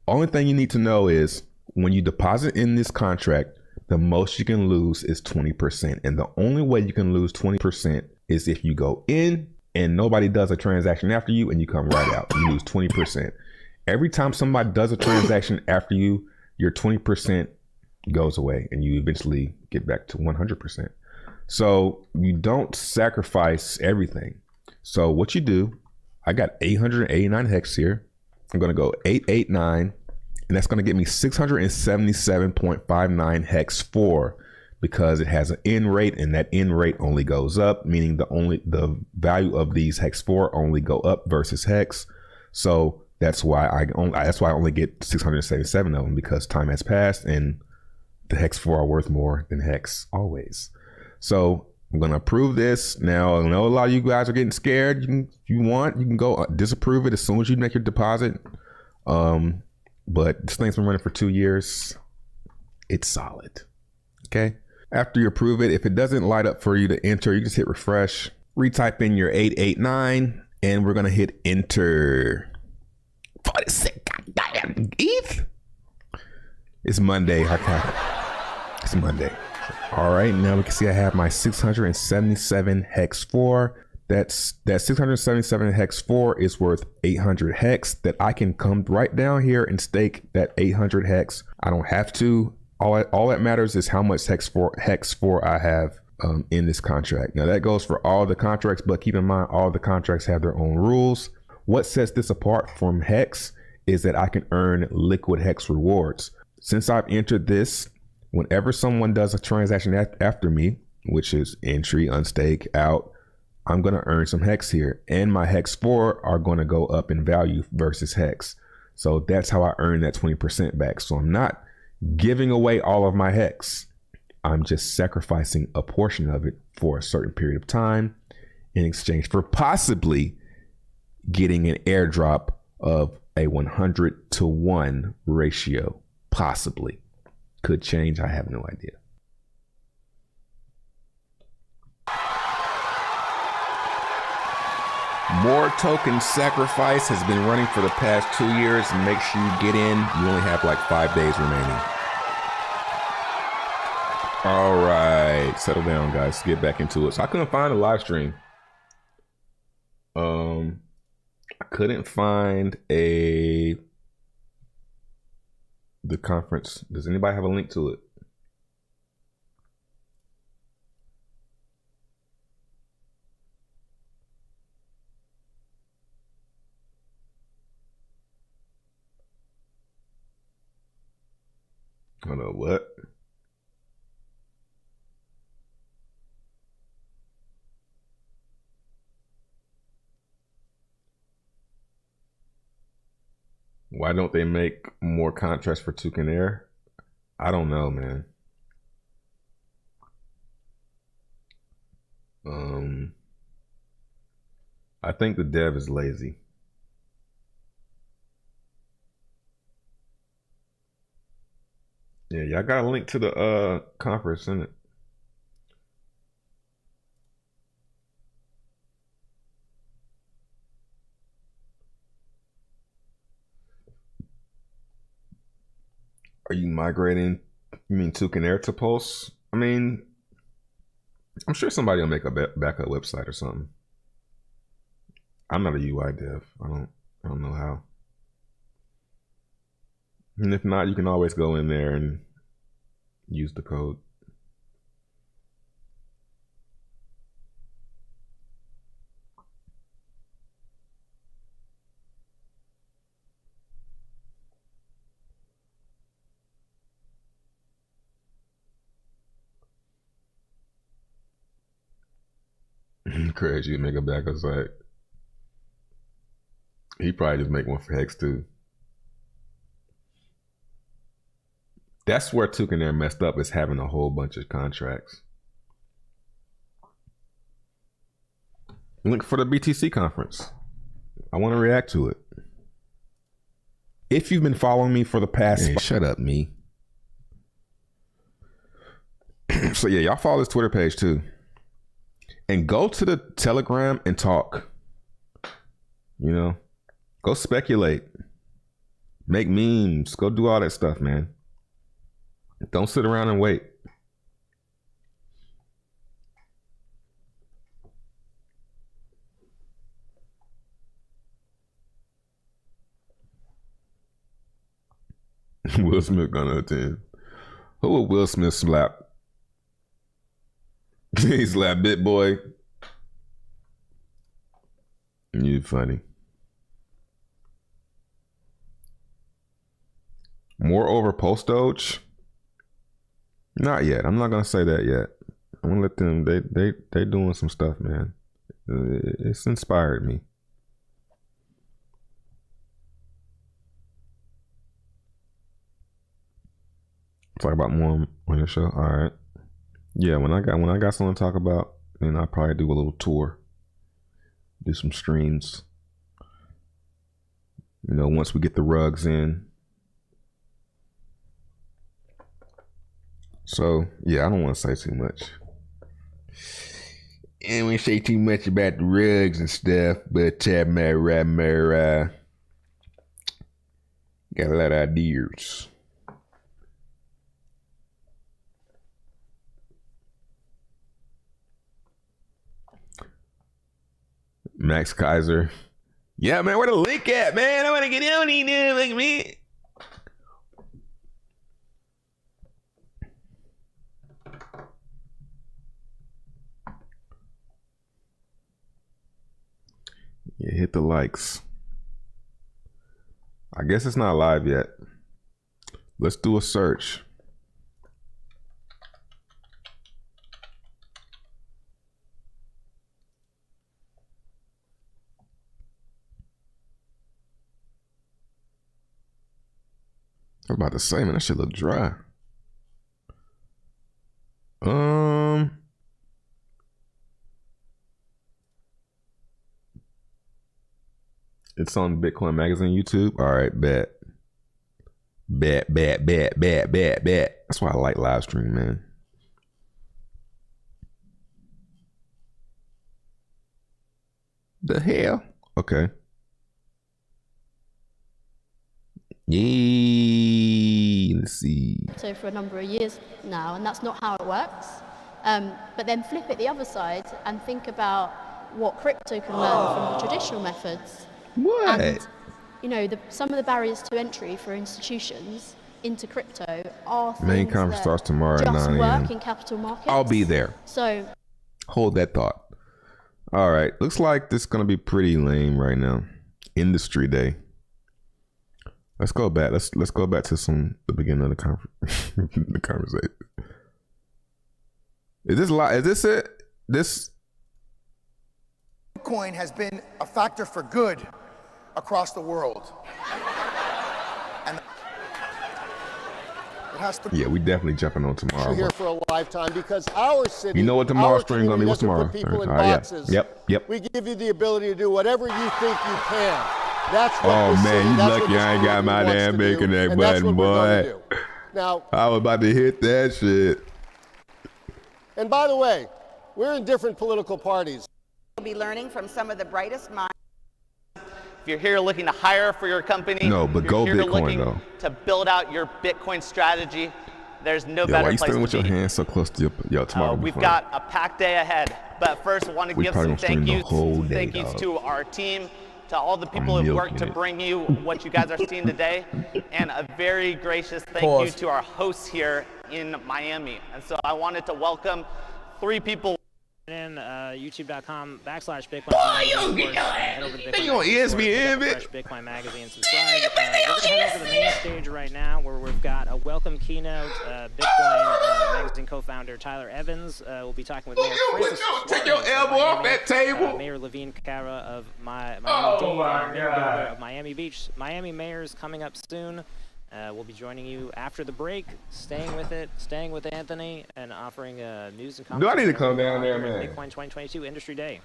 Only thing you need to know is when you deposit in this contract, the most you can lose is 20%. And the only way you can lose 20% is if you go in and nobody does a transaction after you and you come right out. You lose 20%. Every time somebody does a transaction after you, your 20% goes away and you eventually get back to 100%. So you don't sacrifice everything. So what you do, I got 889 Hex here. I'm going to go 889, and that's going to get me 677.59 Hex 4 because it has an end rate, and that end rate only goes up, meaning the value of these Hex 4 only go up versus Hex. So that's why I only get 677 of them, because time has passed and the Hex 4 are worth more than Hex always. So I'm going to approve this. Now, I know a lot of you guys are getting scared. If you want, you can go disapprove it as soon as you make your deposit. But this thing's been running for 2 years. It's solid. Okay. After you approve it, if it doesn't light up for you to enter, you just hit refresh, retype in your 889, and we're going to hit enter. 46 goddamn ETH. It's Monday. Okay. It's Monday. All right. Now we can see I have my 677 Hex 4. That 677 Hex 4 is worth 800 Hex that I can come right down here and stake that 800 Hex. I don't have to. All that matters is how much Hex 4 I have in this contract. Now that goes for all the contracts, but keep in mind all the contracts have their own rules. What sets this apart from Hex is that I can earn liquid Hex rewards. Since I've entered this, whenever someone does a transaction after me, which is entry, unstake, out, I'm going to earn some Hex here, and my Hex 4 are going to go up in value versus Hex. So that's how I earn that 20% back. So I'm not giving away all of my Hex. I'm just sacrificing a portion of it for a certain period of time in exchange for possibly getting an airdrop of a 100-to-1 ratio. Possibly. Could change. I have no idea. More token sacrifice has been running for the past 2 years. Make sure you get in. You only have like 5 days remaining. All right, settle down, guys. Let's get back into it. So I couldn't find a live stream. I couldn't find the conference. Does anybody have a link to it? Hold on, what? Why don't they make more contracts for Toucan Air? I don't know, man. I think the dev is lazy. Yeah, y'all got a link to the conference, isn't it? Are you migrating? You mean Toucan Air to Pulse? I mean, I'm sure somebody will make a backup website or something. I'm not a UI dev. I don't know how. And if not, you can always go in there and use the code. Crazy, you make a backup site. He probably just make one for Hex too. That's where Toucan Air messed up, is having a whole bunch of contracts. Link for the BTC conference. I want to react to it. If you've been following me for the past... Hey, shut up, me. So yeah, y'all follow this Twitter page too. And go to the Telegram and talk. You know? Go speculate. Make memes. Go do all that stuff, man. Don't sit around and wait. Will Smith gonna attend. Who will Will Smith slap? He slapped Bit Boy. You funny. Moreover, Post Doge. Not yet. I'm not gonna say that yet. I'm gonna let them. They doing some stuff, man. It's inspired me. Talk about more on your show. All right. Yeah, when I got something to talk about, then I'll probably do a little tour. Do some streams. You know, once we get the rugs in. So yeah, I don't want to say too much. And we say too much about the rugs and stuff, but Mara got a lot of ideas. Max Kaiser. Yeah, man, where the link at, man? I want to get on here, like me. Yeah, hit the likes. I guess it's not live yet. Let's do a search. I was about to say, man, that shit look dry. It's on Bitcoin Magazine YouTube. All right, bet. That's why I like live stream, man. The hell? Okay. Yay. Let's see. So for a number of years now, and that's not how it works. But then flip it the other side and think about what crypto can learn from the traditional methods. What? And, you know, some of the barriers to entry for institutions into crypto are things Main conference starts tomorrow at just 9 work a.m. in capital markets. I'll be there. So hold that thought. All right, looks like this is gonna be pretty lame right now. Industry day. Let's go back. Let's go back to the beginning of the the conversation. Is this live? Is this it? This Bitcoin has been a factor for good across the world. And it has to yeah, we definitely jumping on tomorrow. Here for a lifetime because our city, you know what tomorrow's our stream gonna be? What's community tomorrow? doesn't put people in Yeah. boxes. Yep. We give you the ability to do whatever you think you can. That's what Oh this man, city, you that's lucky what this I ain't got my community damn wants to bacon do, that and that's button, what we're gonna boy. do. Now, I was about to hit that shit. and by the way, we're in different political parties. You'll be learning from some of the brightest minds. If you're here looking to hire for your company, No, but you're go here Bitcoin, looking though. to build out your Bitcoin strategy, there's no Yo, why better you place standing with to your be. hands so close to your tomorrow? We've got a packed day ahead, but first I want to We give probably some gonna stream thank the yous, whole day, thank yous dog. to our team, to all the people who worked to milking it. bring you what you guys are seeing today, and a very gracious thank Pause. you to our hosts here in Miami. And so I wanted to welcome 3 people. YouTube.com/Bitcoin. Oh, you don't get your ass. You on ESPN, bitch. Bitcoin Magazine. Subscribe. We're going to head over to the main stage right now where we've got a welcome keynote. Bitcoin Magazine co-founder Tyler Evans will be talking with Mayor Francis Take your elbow off that table. Mayor Levine Cara of Miami Oh, my Mayor God. of Miami Beach. Miami Mayor's coming up soon. We'll be joining you after the break, staying with Anthony, and offering news and Do I commentary. need to come down there, man? Bitcoin 2022 Industry Day.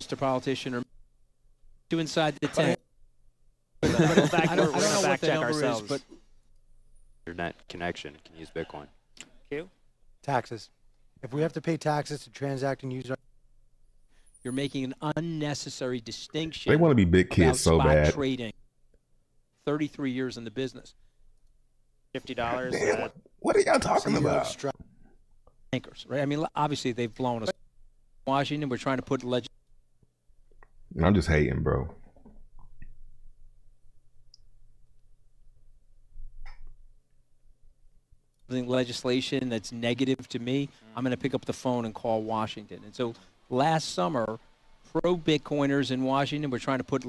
Mr. Politician or to inside the tent. In fact, I we're don't going to know what fact the check number is, ourselves. but Internet connection can use Bitcoin. Q? Taxes. If we have to pay taxes to transact and use our you're making an unnecessary distinction. They want to be big about kids so spot bad. trading. 33 years in the business. $50. Damn, what are y'all talking about? Bankers, right? I mean, obviously they've blown us. Washington, we're trying to put I'm just hating, bro. legislation that's negative to me. I'm going to pick up the phone and call Washington. And so last summer, pro-Bitcoiners in Washington were trying to put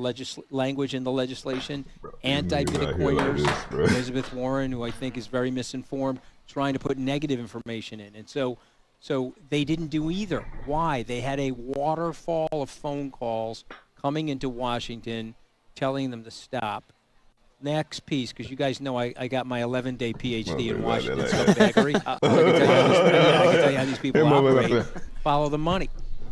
language in the legislation. Anti-Bitcoiners, Elizabeth Warren, who I think is very misinformed, trying to put negative information in. And so they didn't do either. Why? They had a waterfall of phone calls coming into Washington telling them to stop. next piece, because you guys know I got my 11-day PhD in Motherfucker, Washington like State Bakery. I can tell you how these people operate. Follow the money.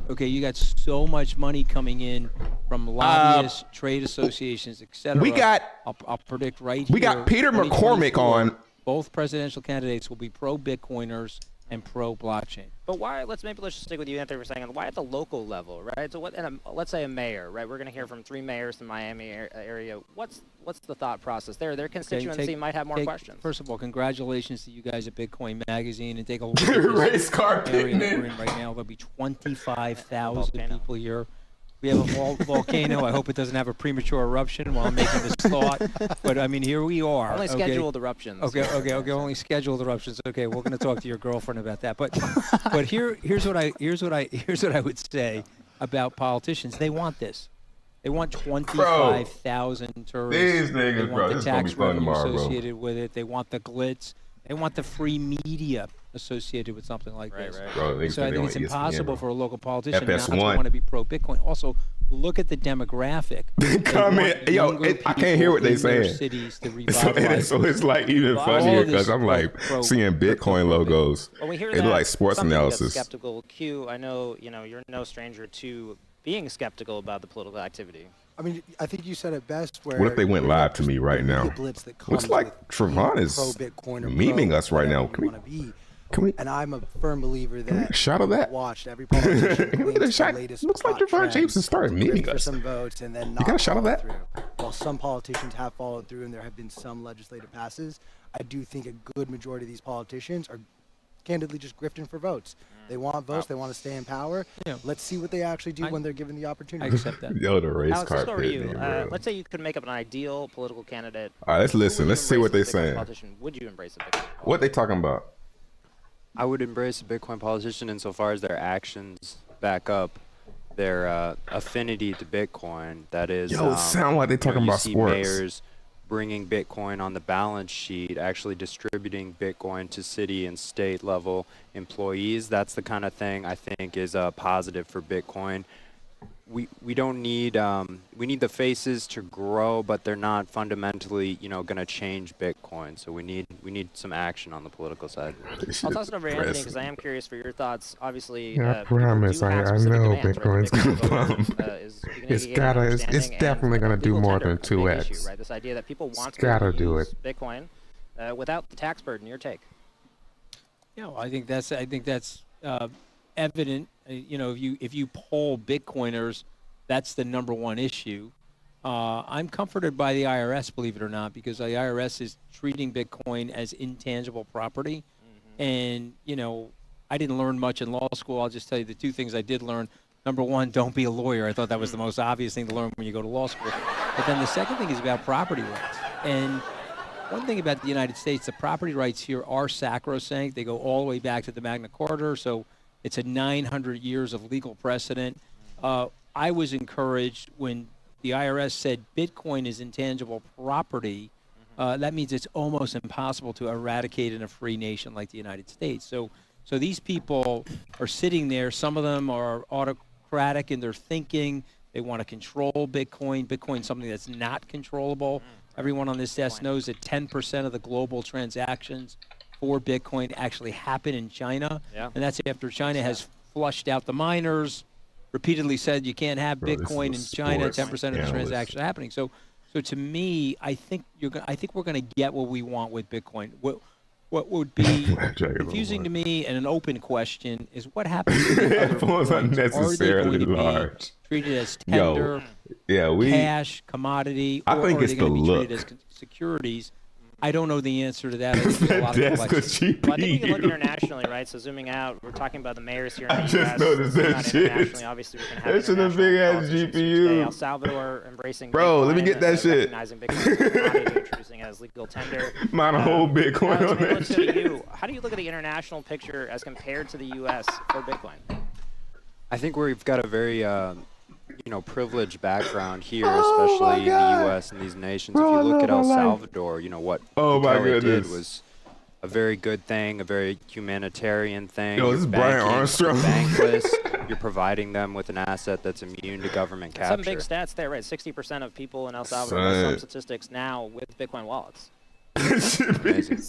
Okay, you got so much money coming in from lobbyists, trade associations, etc. I'll predict right here. We got Peter McCormick on. Both presidential candidates will be pro-Bitcoiners and pro-blockchain. But why? Let's just stick with you, Anthony, for a second. Why at the local level, right? So what? And let's say a mayor, right? We're going to hear from 3 mayors in the Miami area. What's the thought process there? Their constituency might have more questions. First of all, congratulations to you guys at Bitcoin Magazine, and take a look at this race car area that we're in right now. There'll be 25,000 people here. We have a volcano. I hope it doesn't have a premature eruption while I'm making this thought. But I mean, here we are. Only scheduled eruptions. Okay. Only scheduled eruptions. Okay, we're going to talk to your girlfriend about that. But here's what I would say about politicians. They want this. They want 25,000 tourists. These niggas, they want the tax revenue tomorrow, associated with it. They want the glitz. They want the free media associated with something like this. Right. Bro, So I think it's impossible for a local politician not to FS1. want to be pro-Bitcoin. Also, look at the demographic. Comment, yo, I can't hear what they saying. Cities to revitalize. So it's like even funnier because I'm like seeing Bitcoin logos. Well, we hear It look like sports analysis. Skeptical. Q, I know you're no stranger to being skeptical about the political activity. I mean, I think you said it best. Where What if they went live to me right now? Looks like Trevon is memeing us right now. Can we? And I'm a firm believer that shadow that. Watched every politician. Look at the shot. Looks like Trevon James has started memeing for us. some votes and then You got a shot of that? While some politicians have followed through and there have been some legislative passes, I do think a good majority of these politicians are candidly just grifting for votes. They want votes. They want to stay in power. Yeah. Let's see what they actually do when they're given the opportunity. I accept that. Yo, the race Alex, car let's go over to pit, you. man, Let's say you could make up an ideal political candidate. All right, let's listen. Let's see what they're saying. Would you embrace a Bitcoin? What they talking about? I would embrace a Bitcoin politician insofar as their actions back up their affinity to Bitcoin. That is, Yo, it sound like they talking about you see sports. Mayors bringing Bitcoin on the balance sheet, actually distributing Bitcoin to city and state level employees. That's the kind of thing I think is positive for Bitcoin. We don't need we need the faces to grow, but they're not fundamentally going to change Bitcoin. So we need some action on the political side. I'll toss it over to Anthony because I am curious for your thoughts. Obviously, I promise. I know Bitcoin's gonna bump. It's definitely gonna do more than 2x. Issue, right? This idea that people want gotta to do use Bitcoin without the tax burden. Your take? I think that's evident. If you poll Bitcoiners, that's the number one issue. I'm comforted by the IRS, believe it or not, because the IRS is treating Bitcoin as intangible property. And, I didn't learn much in law school. I'll just tell you the 2 things I did learn. Number 1, don't be a lawyer. I thought that was the most obvious thing to learn when you go to law school. But then the second thing is about property rights. And one thing about the United States, the property rights here are sacrosanct. They go all the way back to the Magna Carta. So it's a 900 years of legal precedent. I was encouraged when the IRS said Bitcoin is intangible property. That means it's almost impossible to eradicate in a free nation like the United States. So these people are sitting there. Some of them are autocratic in their thinking. They want to control Bitcoin. Bitcoin's something that's not controllable. Everyone on this desk knows that 10% of the global transactions for Bitcoin actually happen in China. Yeah. And that's after China has flushed out the miners, repeatedly said you can't have Bitcoin in China. 10% of the transactions are happening. So to me, I think we're going to get what we want with Bitcoin. What would be confusing to me and an open question is what happens to the other coins? Unnecessarily Are they going to large. be treated as tender, cash, commodity, or think are it's they going to the be look. treated as securities? I don't know the answer to that. I think there's a lot of complexity. Well, I think we can look internationally, right? So zooming out, we're talking about the mayors here in the I U.S. just noticed that Not shit. internationally, obviously, we can have That's in a international big-ass politicians GPU. today. El Salvador embracing Bro, let me Bitcoin, get that shit. recognizing Bitcoin as a commodity, introducing it as legal tender. Mine a whole Bitcoin Alex, on maybe that let's go to shit. you. How do you look at the international picture as compared to the U.S. for Bitcoin? I think we've got a very privileged background here, especially in the U.S. and these nations. Bro, if you look at I El love my life. Salvador, what Oh my Bukele did goodness. was a very good thing, a very humanitarian thing. Yo, this is Brian Armstrong. Bankless. You're providing them with an asset that's immune to government capture. Some big stats there, right? 60% of people in El Salvador have some statistics now with Bitcoin wallets. Amazing.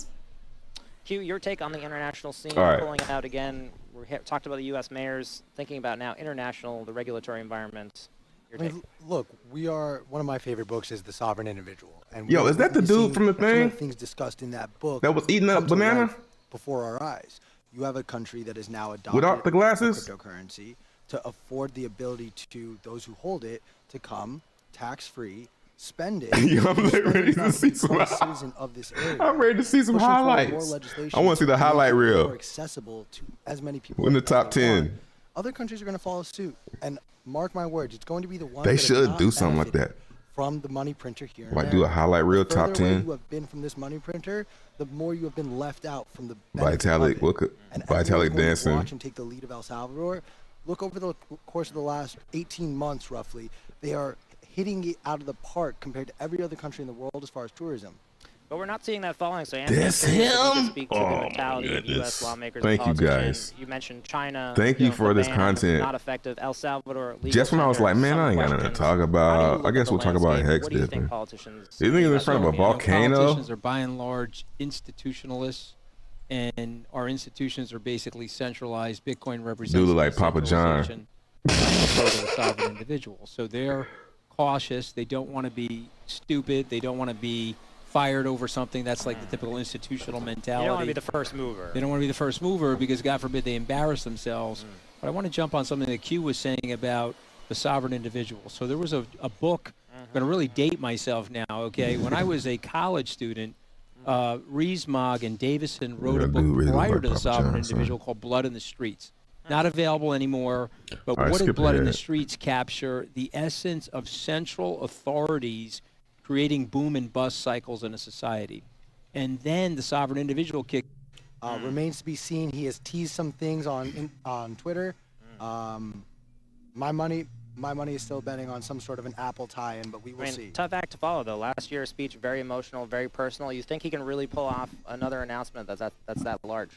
Q, your take on the international scene, All right. pulling it out again. We talked about the U.S. mayors, thinking about now international, the regulatory environment. Your I take. mean, look, one of my favorite books is The Sovereign Individual. And Yo, is that the we're dude seeing from the some of thing? things discussed in that book That was eating a come to banana? life before our eyes. You have a country that is now adopted Without the glasses? cryptocurrency to afford the ability to those who hold it to come tax-free, spend it. Yo, I'm and spend ready it to on see become some a citizen of this area. I'm ready to see some Pushing forward more highlights. legislation I want to see the to make highlight it reel. more accessible to as many people. We're in the as top they 10. want. Other countries are going to follow suit, and mark my words, it's going to be the ones They that have should not do something like benefited that. from the money printer here. and Like there. do a highlight reel The top further away 10. you have been from this money printer, the more you have been left out from the Vitalik, benefit of it. what Vitalik everyone's going to dancing. watch and take the lead of El Salvador. Look over the course of the last 18 months, roughly, they are hitting it out of the park compared to every other country in the world as far as tourism. But we're not seeing that falling. So Anthony, This curious if you could him? speak to Oh, the my mentality of goodness. U.S. lawmakers Thank and you, politicians. guys. You mentioned China. Thank you know, for the this ban, content. Not effective. El Salvador. Legal Just when I was tender, like, man, some I ain't got nothing to questions. talk How do you about. look I at guess the we'll talk about landscape? Hex What do you think dipping. politicians? You think it's in front of a volcano? Politicians are by and large institutionalists, and our institutions are basically centralized. Bitcoin represents Dude look like Papa John. decentralization of the sovereign individual. So they're cautious. They don't want to be stupid. They don't want to be fired over something. That's like the typical institutional mentality. You don't want to be the first mover. They don't want to be the first mover because, God forbid, they embarrass themselves. But I want to jump on something that Q was saying about the sovereign individual. So there was a book, I'm going to really date myself now, okay? When I was a college student, Rees-Mogg and Davison wrote Yeah, a book dude really look prior like to the Papa sovereign John, son. individual called Blood in the Streets. Not available anymore, but All right, what did skip Blood in the ahead. Streets capture? The essence of central authorities creating boom and bust cycles in a society. And then the sovereign individual kick. Remains to be seen. He has teased some things on Twitter. My money is still betting on some sort of an Apple tie-in, but we will see. Tough act to follow, though. Last year's speech, very emotional, very personal. You think he can really pull off another announcement that's that large?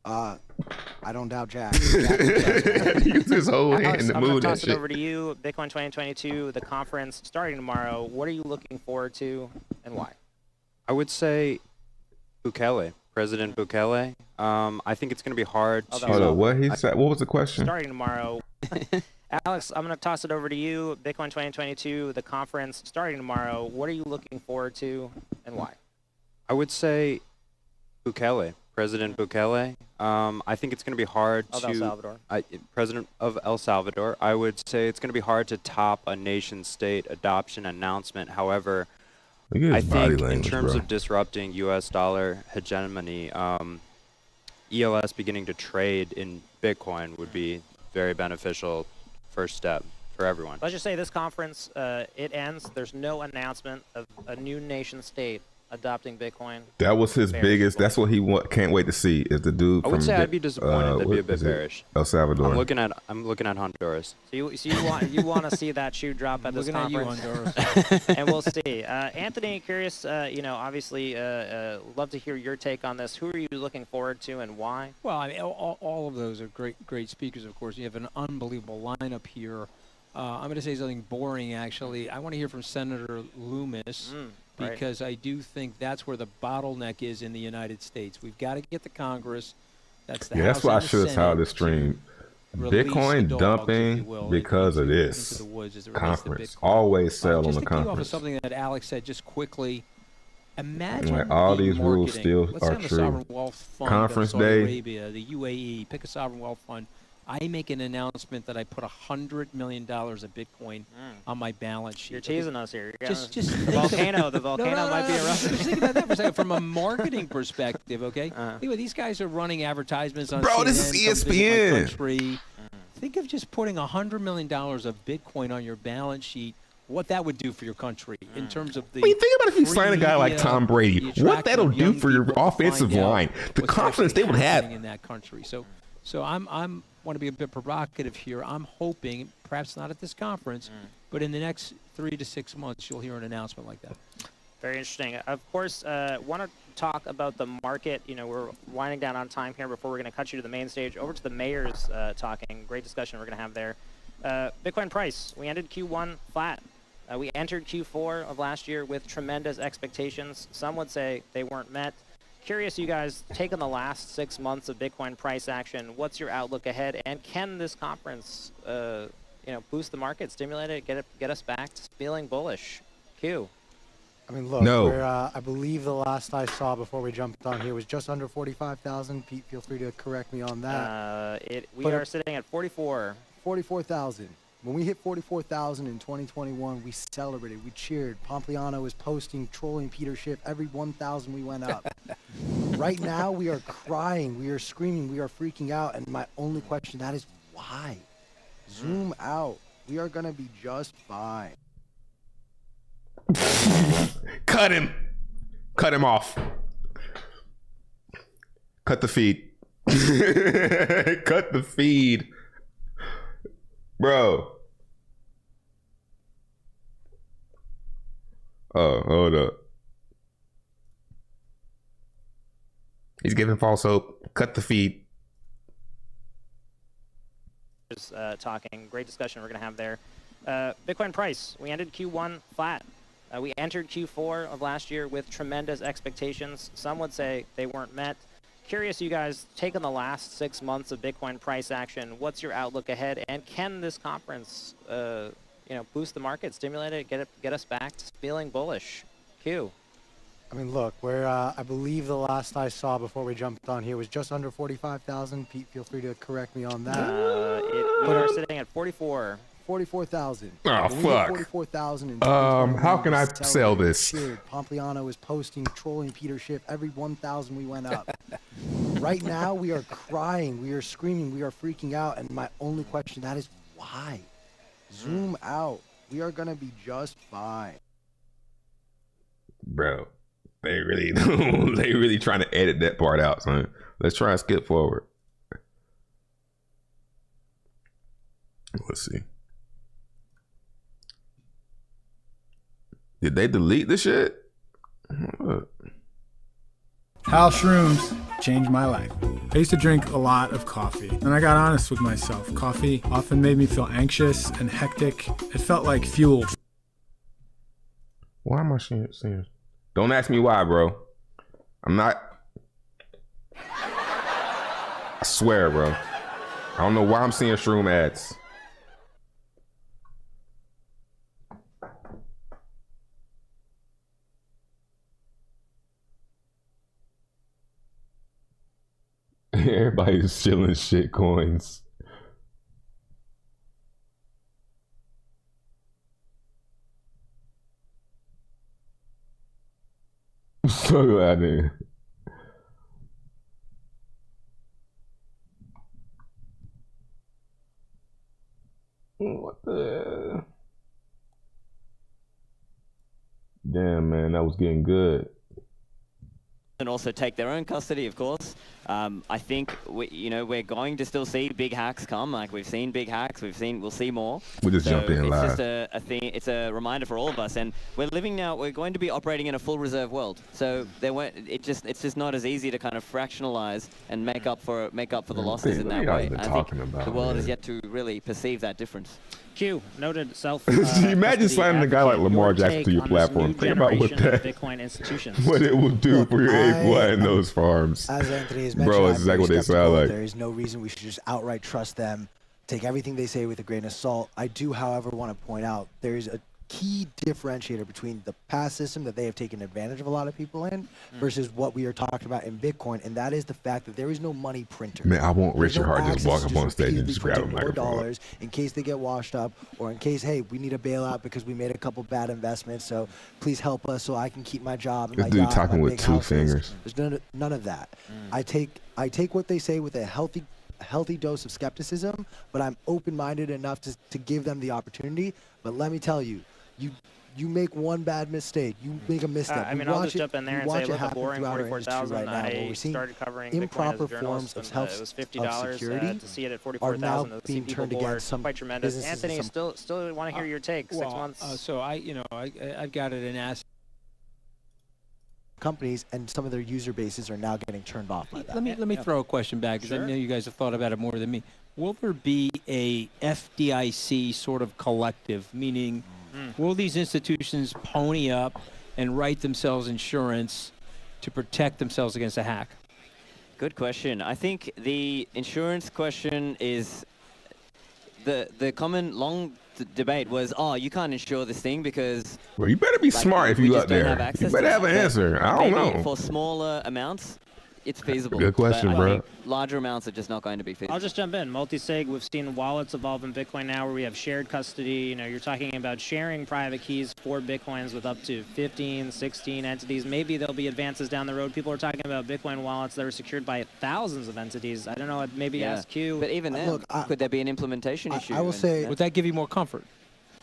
I don't doubt Jack. Use his whole hand Alex, to I'm going move to that toss it shit. over to you. Bitcoin 2022, the conference starting tomorrow. What are you looking forward to, and why? I would say Bukele, President Bukele. I think it's going to be hard to. Hold on, what he said? What was the question? Starting tomorrow. Alex, I'm going to toss it over to you. Bitcoin 2022, the conference starting tomorrow. What are you looking forward to, and why? I would say Bukele, President Bukele. I think it's going to be hard Of to. El Salvador. President of El Salvador. I would say it's going to be hard to top a nation-state adoption announcement. However, Look at I his body think in language, terms bro. of disrupting U.S. dollar hegemony, ELS beginning to trade in Bitcoin would be very beneficial first step for everyone. Let's just say this conference, it ends. There's no announcement of a new nation state adopting Bitcoin. That was his biggest. That's what he can't wait to see. Is the dude I from would say I'd be disappointed. That'd be a bit bearish. El Salvador. I'm looking at Honduras. So you want to see that shoe drop at this Looking at you, conference? Honduras. And we'll see. Anthony, curious. Obviously, love to hear your take on this. Who are you looking forward to, and why? Well, I mean, all of those are great speakers, of course. You have an unbelievable lineup here. I'm going to say something boring, actually. I want to hear from Senator Loomis right. because I do think that's where the bottleneck is in the United States. We've got to get the Congress. That's the Yeah, House that's why I and the should have Senate titled this stream. release the Bitcoin dogs, if dumping you will, because of into this the woods as it relates to conference. Bitcoin. Always sell on Just the to key off of conference. something that Alex said just quickly, imagine Like, all the these rules marketing. still Let's say are I'm the true. Sovereign Wealth Fund Conference of Saudi day. Arabia, the UAE, pick a sovereign wealth fund. I make an announcement that I put $100 million of Bitcoin on my balance sheet. You're teasing us here. Just the think volcano. The No, volcano might be erupting. Just think about that for a second. From a marketing perspective, okay? Anyway, these guys are running advertisements on Bro, CNN, this is come visit my ESPN. country. Think of just putting $100 million of Bitcoin on your balance sheet, what that would do for your country in terms of the. I mean, think about if you free sign a guy like media, Tom Brady. the What attraction that'll of do young for your people to offensive find out line. The what's confidence actually they would have. happening in that country. So I'm want to be a bit provocative here. I'm hoping, perhaps not at this conference, but in the next 3 to 6 months, you'll hear an announcement like that. Very interesting. Of course, want to talk about the market. You know, we're winding down on time here before we're going to cut you to the main stage. Over to the mayors talking. Great discussion we're going to have there. Bitcoin price. We ended Q1 flat. We entered Q4 of last year with tremendous expectations. Some would say they weren't met. Curious, you guys, taking the last 6 months of Bitcoin price action, what's your outlook ahead? And can this conference, boost the market, stimulate it, get us back to feeling bullish? Q. I mean, look, I believe the last I saw before we jumped on here was just under 45,000. Pete, feel free to correct me on that. We are sitting at 44. 44,000. When we hit 44,000 in 2021, we celebrated, we cheered. Pompliano was posting, trolling Peter Schiff. Every 1,000 we went up. Right now, we are crying, we are screaming, we are freaking out. And my only question, that is why? Zoom out. We are going to be just fine. Cut him. Cut him off. Cut the feed. Cut the feed. Bro. Oh, hold up. He's giving false hope. Cut the feed. Talking. Great discussion we're going to have there. Bitcoin price. We ended Q1 flat. We entered Q4 of last year with tremendous expectations. Some would say they weren't met. Curious, you guys, taking the last 6 months of Bitcoin price action, what's your outlook ahead? And can this conference, boost the market, stimulate it, get us back to feeling bullish? Q. I mean, look, I believe the last I saw before we jumped on here was just under 45,000. Pete, feel free to correct me on that. We are sitting at 44. 44,000. Oh, fuck. 44,000. How can I sell this? Pompliano was posting, trolling Peter Schiff. Every 1,000 we went up. Right now, we are crying, we are screaming, we are freaking out. And my only question, that is why? Zoom out. We are going to be just fine. Bro, they really trying to edit that part out, son. Let's try and skip forward. Let's see. Did they delete the shit? How shrooms changed my life. I used to drink a lot of coffee, and I got honest with myself. Coffee often made me feel anxious and hectic. It felt like fuel. Why am I seeing? Don't ask me why, bro. I'm not. I swear, bro. I don't know why I'm seeing shroom ads. Everybody's chilling shit coins. So glad, man. What the? Damn, man, that was getting good. And also take their own custody, of course. I think we're going to still see big hacks come. Like we've seen big hacks, we'll see more. We just jumped in live. It's just a thing. It's a reminder for all of us, and we're living now. We're going to be operating in a full reserve world. So it's just not as easy to kind of fractionalize and make up for the losses in that way. I think the world is yet to really perceive that difference. Q, noted self. Imagine slamming a guy like Lamar Jackson to your platform. Think about what Bitcoin institutions. What it will do for your API in those farms. As Anthony has mentioned, bro, it's exactly what they sound like. There is no reason we should just outright trust them. Take everything they say with a grain of salt. I do, however, want to point out there is a key differentiator between the past system that they have taken advantage of a lot of people in versus what we are talking about in Bitcoin, and that is the fact that there is no money printer. Man, I want Richard Hart just walk up on stage and just grab a microphone. Dollars in case they get washed up, or in case, hey, we need a bailout because we made a couple bad investments, so please help us so I can keep my job. And this dude talking with two fingers. There's none of that. I take what they say with a healthy dose of skepticism, but I'm open-minded enough to give them the opportunity. But let me tell you, you make one bad mistake, you make a misstep. I'll just jump in there and say, look, a boring 44,000. I started covering improper Bitcoin as a forms journalist. of It was $50 to see it at 44,000. To see people bored, quite tremendous. Anthony, still want to hear your take. 6 months. So I've got it in asset. companies, and some of their user bases are now getting turned off by that. Let me throw a question back, because I know you guys have thought about it more than me. Will there be a FDIC sort of collective, meaning will these institutions pony up and write themselves insurance to protect themselves against a hack? Good question. I think the insurance question is the common long debate was, oh, you can't insure this thing because... Well, you better be smart if you out there. You better have an that. answer. I don't Maybe know. For smaller amounts, it's feasible. Good question, but bro. I think larger amounts are just not going to be feasible. I'll just jump in. Multi-sig, we've seen wallets evolve in Bitcoin now where we have shared custody. You know, you're talking about sharing private keys for Bitcoins with up to 15, 16 entities. Maybe there'll be advances down the road. People are talking about Bitcoin wallets that are secured by thousands of entities. I don't know, maybe ask Q. But even then, could there be an implementation issue? I will say... Would that give you more comfort?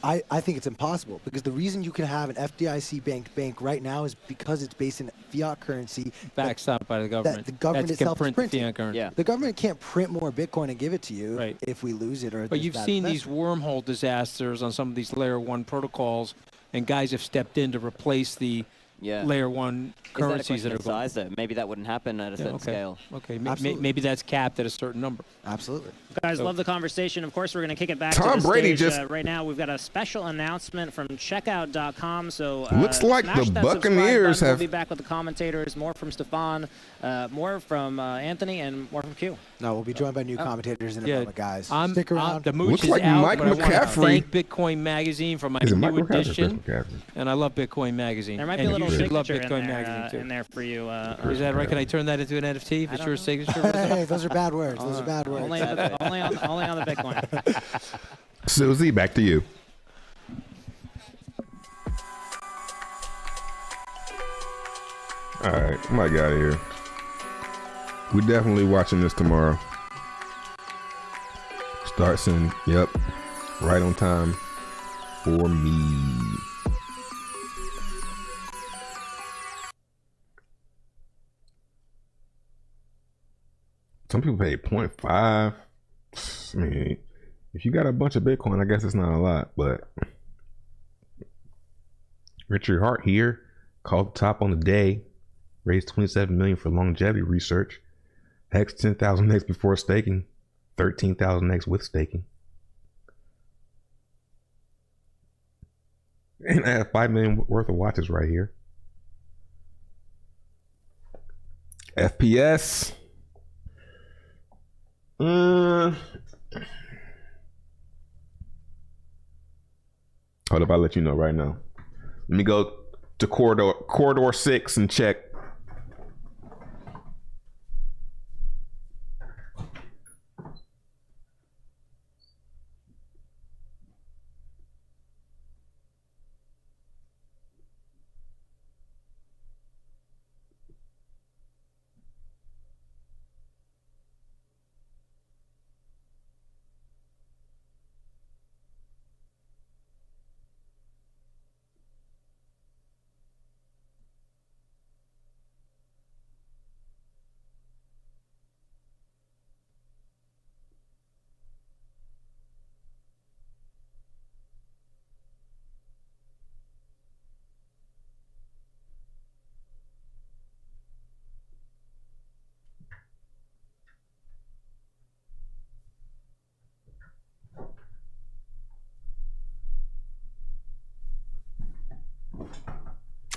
I think it's impossible, because the reason you can have an FDIC bank right now is because it's based in fiat currency. Backstopped by the government. That the government That's itself is print printing. fiat currency. Yeah. The government can't print more Bitcoin and give it to you if we lose it. Or But you've seen these wormhole disasters on some of these layer 1 protocols, and guys have stepped in to replace the layer 1 currencies that are going. Size, though? Maybe that wouldn't happen at a certain scale. Okay, maybe that's capped at a certain number. Absolutely. Guys, love the conversation. Of course, we're going to kick it back Tom to the Brady stage. just- Right now, we've got a special announcement from checkout.com. So Looks like smash the that Buccaneers subscribe button. have- We'll be back with the commentators. More from Stefan, more from Anthony, and more from Q. No, we'll be joined by new commentators in a moment, guys. I'm, Stick around. The mooch Looks is like out, Mike but I want to McCaffrey- thank Bitcoin Magazine for my Is it new Mike McCaffrey or edition. Chris McCaffrey? And I love Bitcoin Magazine. There might be and a little you should love signature Bitcoin in there, Magazine too. in there for you. Is that right? Can I turn that into an NFT? If it's your signature? Hey, those are bad words. Those are bad words. Only on the Bitcoin. Susie, back to you. All right, I might get out of here. We're definitely watching this tomorrow. Starts in, yep, right on time for me. Some people pay 0.5. I mean, if you got a bunch of Bitcoin, I guess it's not a lot, but Richard Hart here called the top on the day, raised $27 million for longevity research. Hex 10,000 X before staking, 13,000 X with staking. And I have 5 million worth of watches right here. FPS. Hold up, I'll let you know right now. Let me go to corridor 6 and check.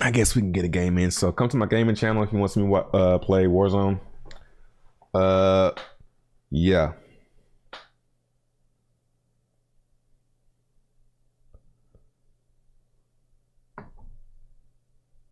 I guess we can get a game in. So come to my gaming channel if you want to see me play Warzone. Yeah.